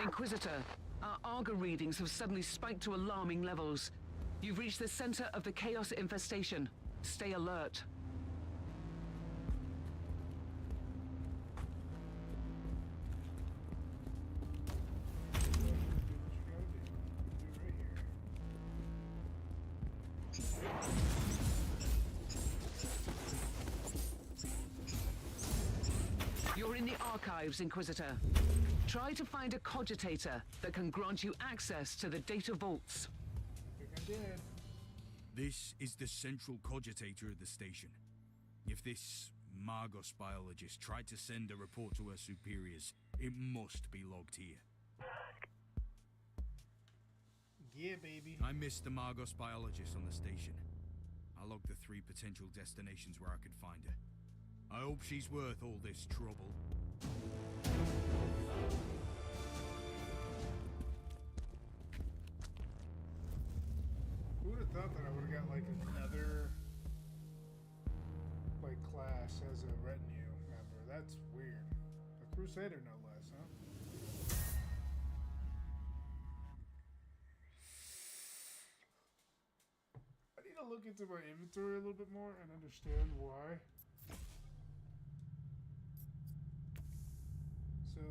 Inquisitor, our Arga readings have suddenly spiked to alarming levels. You've reached the center of the Chaos infestation. Stay alert. You're in the archives, Inquisitor. Try to find a cogitator that can grant you access to the data vaults. I think I did. This is the central cogitator of the station. If this Margos biologist tried to send a report to her superiors, it must be logged here. Yeah, baby. I missed the Margos biologist on the station. I logged the 3 potential destinations where I could find her. I hope she's worth all this trouble. Who would have thought that I would have got like another like class as a retinue member? That's weird. A crusader, no less, huh? I need to look into my inventory a little bit more and understand why. So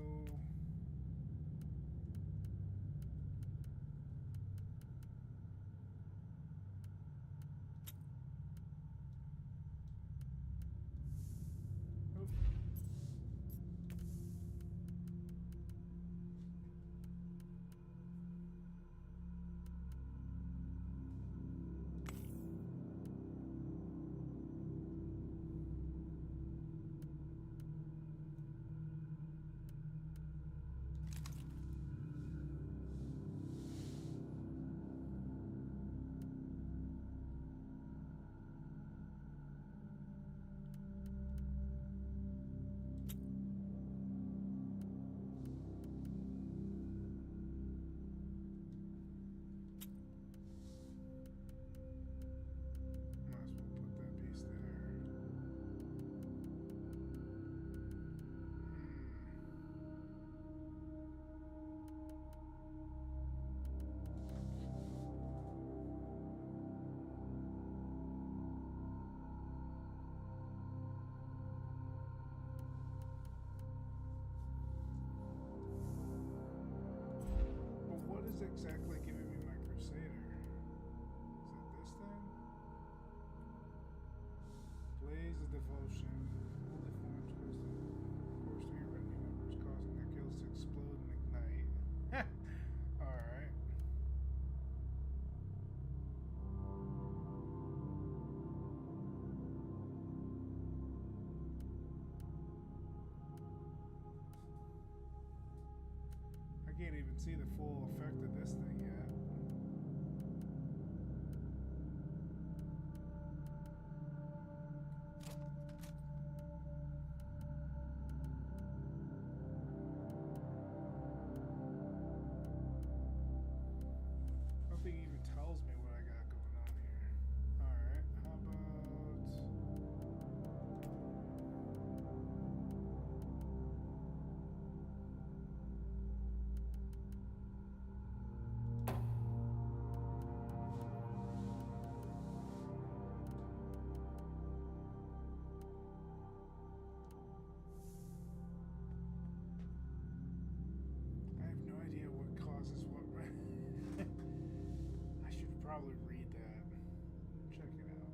exactly giving me my crusader? Is it this thing? Blaze of devotion. Holy forms course to your retinue members, causing their kills to explode and ignite. Alright. I can't even see the full effect of this thing yet. Nothing even tells me what I got going on here. Alright, how about... I have no idea what causes what. I should probably read that. Check it out.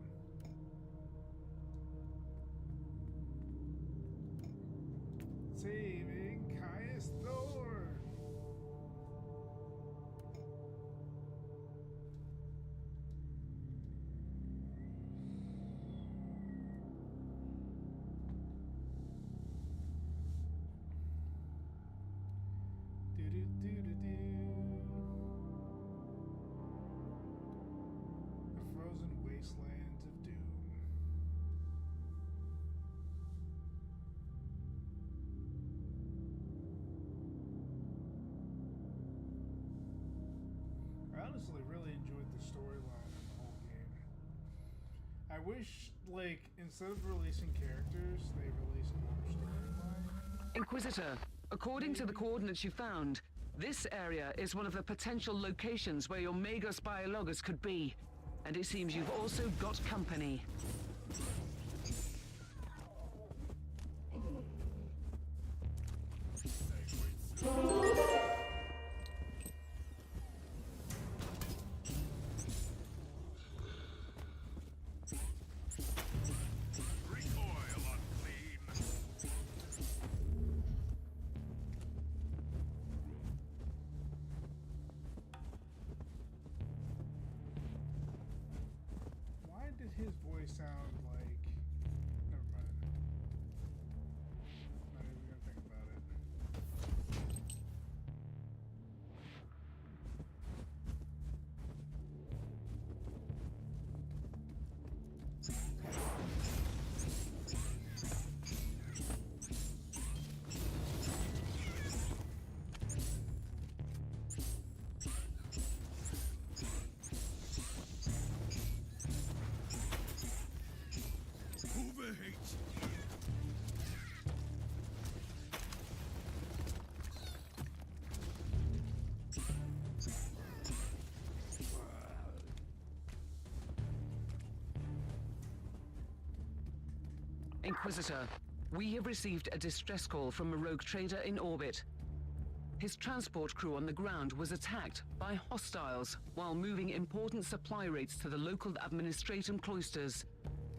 Saving Caius Thorn. The frozen wastelands of doom. I honestly really enjoyed the storyline of the whole game. I wish, like, instead of releasing characters, they released more storyline. Inquisitor, according to the coordinates you found, This area is one of the potential locations where your Magos Biologus could be. And it seems you've also got company. His voice sound like... Never mind. Not even gonna think about it. Inquisitor, we have received a distress call from a rogue trader in orbit. His transport crew on the ground was attacked by hostiles while moving important supply rates to the local administratum cloisters.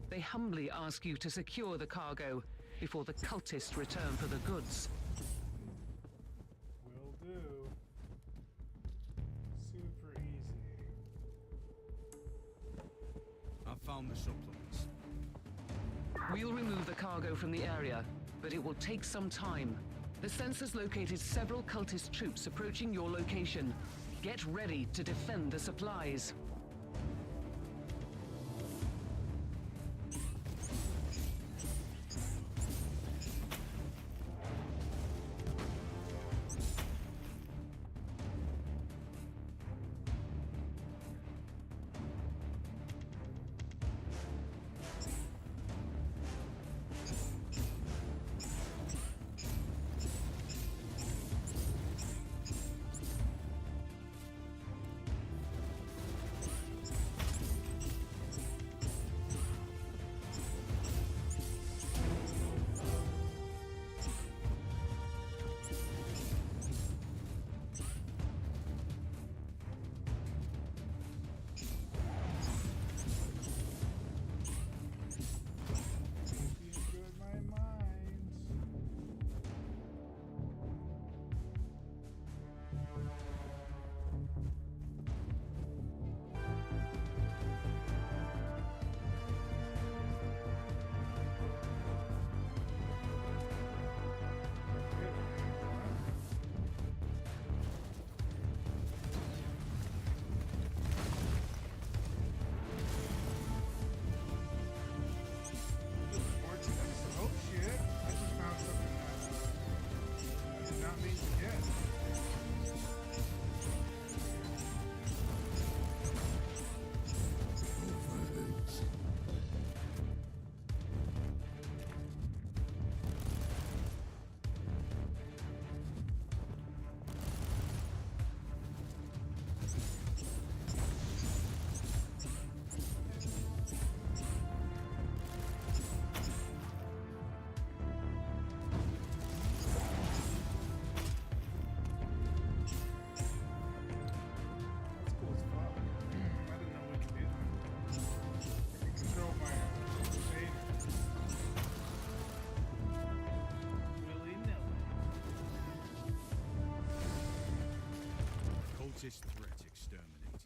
They humbly ask you to secure the cargo before the cultists return for the goods. Will do. Super easy. I found the supplements. We'll remove the cargo from the area, but it will take some time. The sensors located several cultist troops approaching your location. Get ready to defend the supplies. Cultist threat exterminated.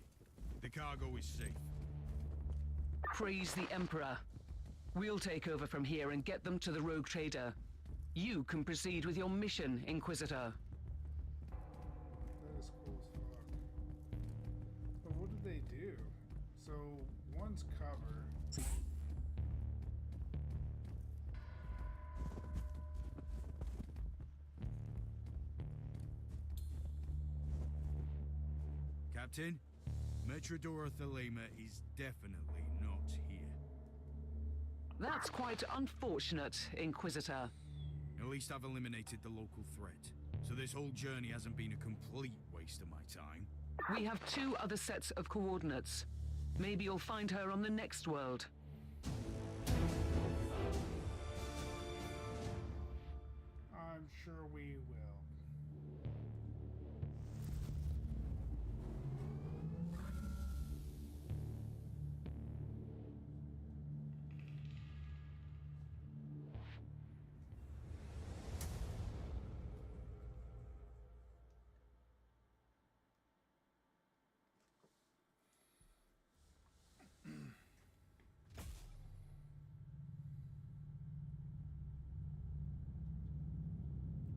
The cargo is safe. Praise the Emperor. We'll take over from here and get them to the rogue trader. You can proceed with your mission, Inquisitor. That is cool as fuck. But what did they do? So, one's cover. Captain, Metrodora Thelema is definitely not here. That's quite unfortunate, Inquisitor. At least I've eliminated the local threat. So this whole journey hasn't been a complete waste of my time. We have 2 other sets of coordinates. Maybe you'll find her on the next world. I'm sure we will.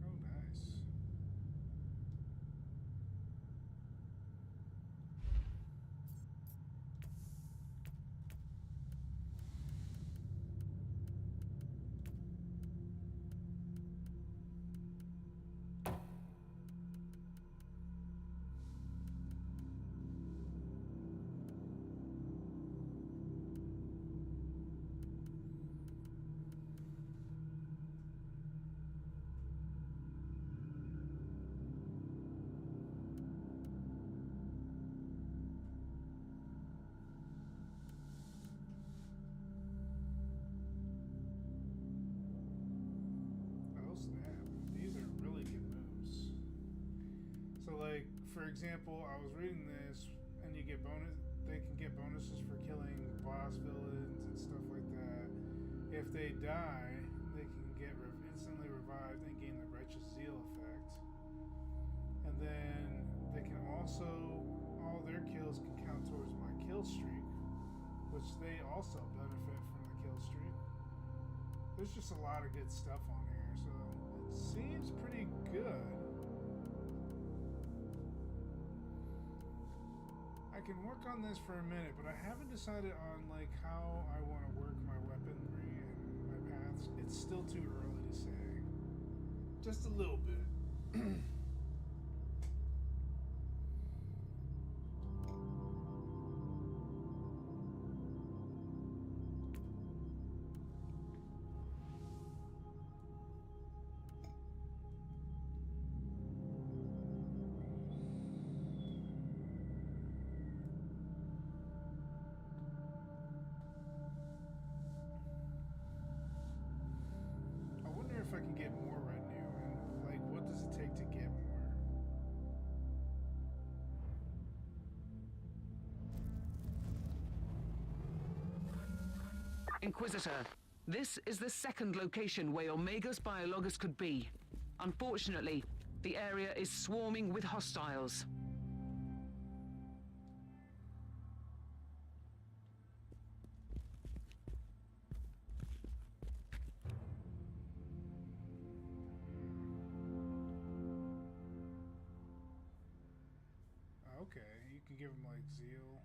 Oh, nice. Oh snap. These are really good moves. So like, for example, I was reading this and you get they can get bonuses for killing boss villains and stuff like that. If they die, they can get instantly revived and gain the Righteous Zeal effect. And then they can also, all their kills can count towards my kill streak, which they also benefit from the kill streak. There's just a lot of good stuff on here, so it seems pretty good. I can work on this for a minute, but I haven't decided on like how I want to work my weaponry and my paths. It's still too early to say. Just a little bit. I wonder if I can get more retinue, and like, what does it take to get more? Inquisitor, this is the second location where your Magus Biologus could be. Unfortunately, the area is swarming with hostiles. Okay, you can give them like zeal.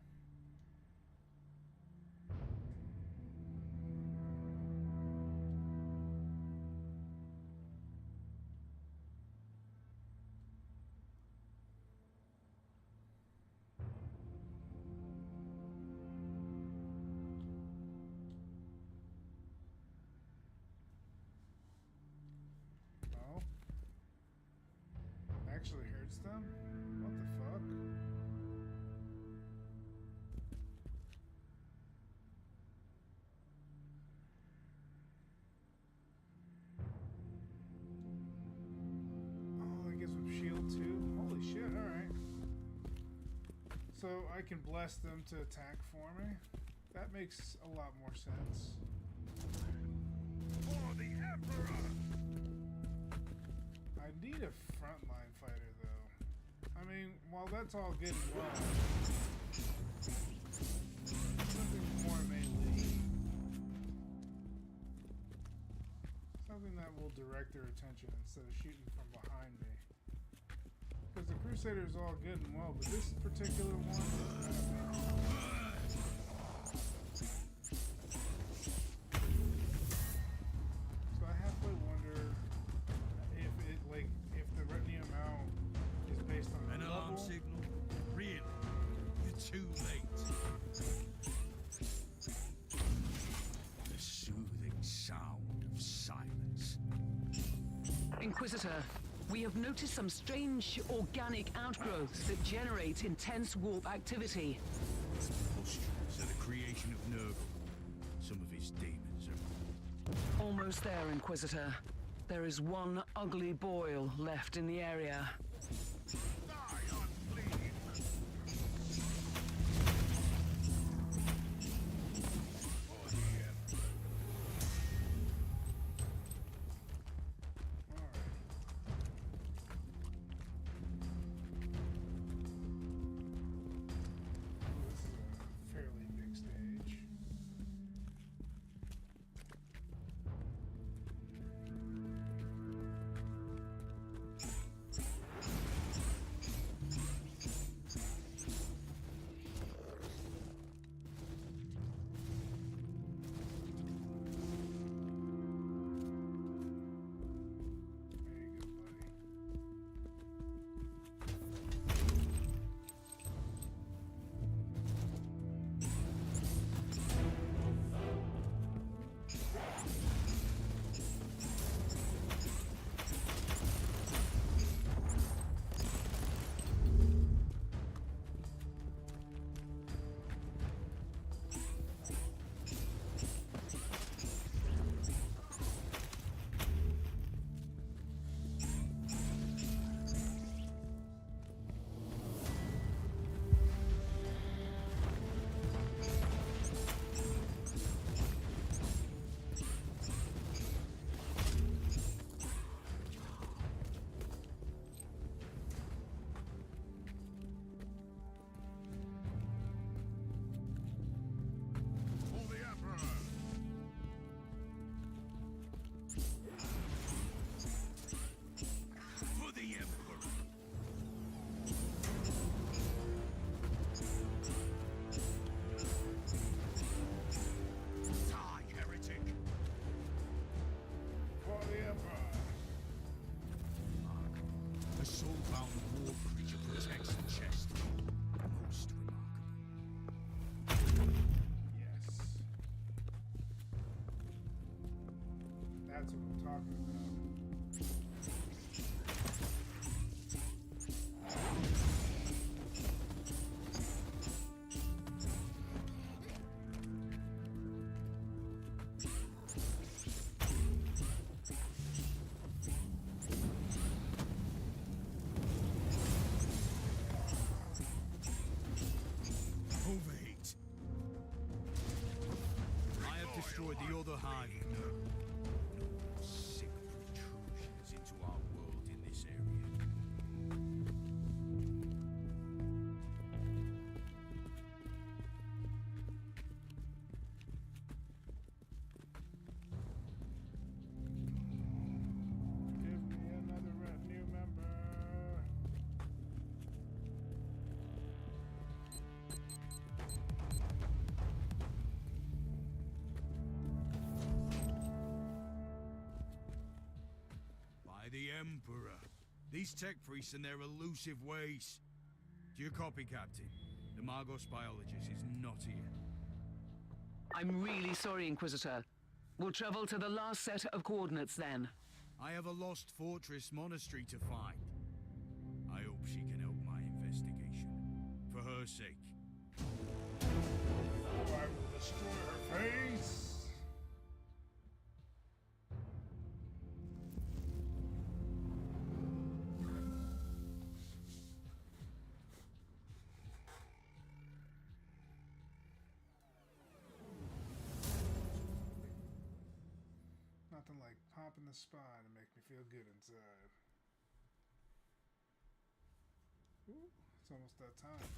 Oh, actually hurts them? What the fuck? Oh, that gives them shield too? Holy shit, alright. So I can bless them to attack for me? That makes a lot more sense. For the Emperor! I need a frontline fighter though. I mean, while that's all good and well, something more melee. Something that will direct their attention instead of shooting from behind me. Because the Crusader is all good and well, but this particular one is so I halfway wonder if it if the retinue amount is based on An the alarm level. signal? Really? You're too late. The soothing sound of silence. Inquisitor, We have noticed some strange organic outgrowths that generate intense warp activity. So the creation of Nurgle. Some of his demons are... Almost there, Inquisitor. There is one ugly boil left in the area. Fairly big stage. There you go, buddy. For the Emperor! For the Emperor! Die, heretic! For the Emperor. A soul-bound war creature protects the chest. Most remarkable. Yes. That's what I'm talking about. Overheat. I have destroyed the other hive. No sick protrusions into our world in this area. Give me another retinue member. By the Emperor. These tech priests and their elusive ways. Do you copy, Captain? The Margos biologist is not here. I'm really sorry, Inquisitor. We'll travel to the last set of coordinates then. I have a lost fortress monastery to find. I hope she can help my investigation. For her sake. Or I will destroy her face. Nothing like popping the spine to make me feel good inside. Ooh, it's almost that time.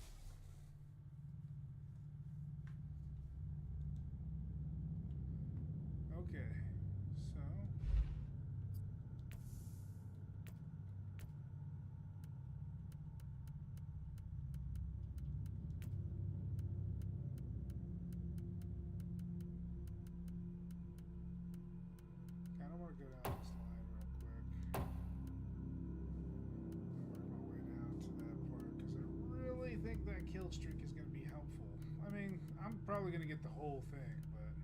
Okay, so kind of want to go down this line real quick and work my way down to that part because I really think that kill streak is going to be helpful. I mean, I'm probably going to get the whole thing, but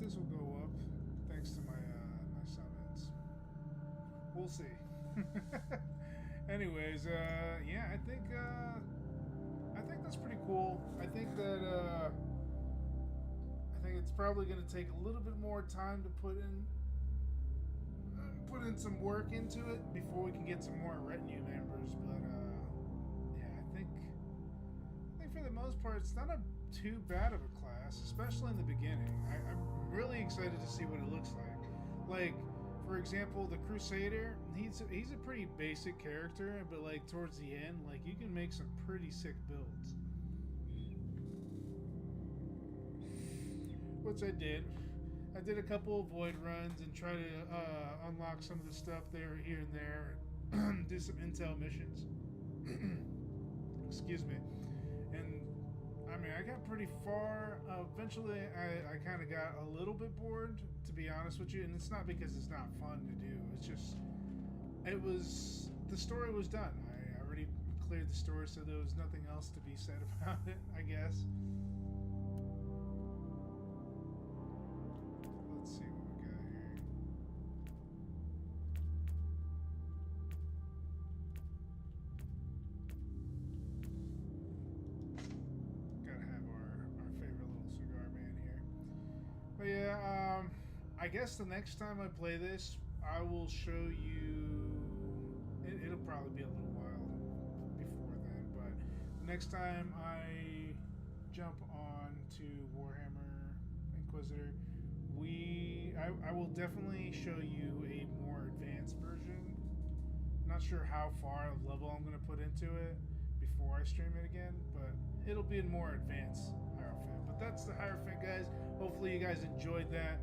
this will go up thanks to my my summons. We'll see. Anyways, yeah, I think that's pretty cool. I think it's probably going to take a little bit more time to put in some work into it before we can get some more retinue members. But yeah, I think for the most part, it's not too bad of a class, especially in the beginning. I'm really excited to see what it looks like. Like, for example, the Crusader, he's a pretty basic character, but like towards the end, like you can make some pretty sick builds. Which I did. I did a couple of void runs and try to unlock some of the stuff there, here and there, and do some intel missions. Excuse me. And I mean, I got pretty far. Eventually, I kind of got a little bit bored, to be honest with you. And it's not because it's not fun to do. It's just, the story was done. I already cleared the story, so there was nothing else to be said about it, I guess. Let's see what we got here. Gotta have our favorite little cigar man here. But yeah, I guess the next time I play this, I will show you. It'll probably be a little while before then, but the next time I jump on to Warhammer Inquisitor, I will definitely show you a more advanced version. Not sure how far of level I'm going to put into it before I stream it again, but it'll be a more advanced Hierophant. But that's the Hierophant, guys. Hopefully you guys enjoyed that.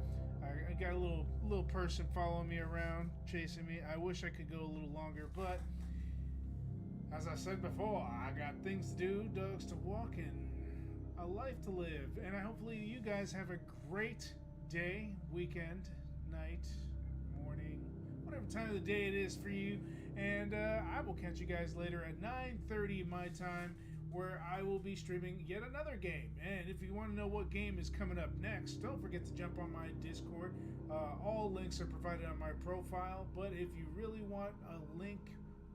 I got a little person following me around, chasing me. I wish I could go a little longer, but as I said before, I got things to do, dogs to walk, and a life to live. And hopefully you guys have a great day, weekend, night, morning, whatever time of the day it is for you. And I will catch you guys later at 9:30 my time, where I will be streaming yet another game. And if you want to know what game is coming up next, don't forget to jump on my Discord. All links are provided on my profile, but if you really want a link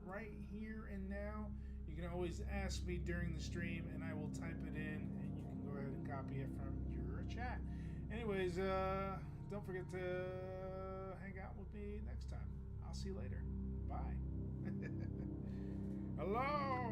right here and now, you can always ask me during the stream and I will type it in and you can go ahead and copy it from your chat. Anyways, don't forget to hang out with me next time. I'll see you later. Bye. Hello!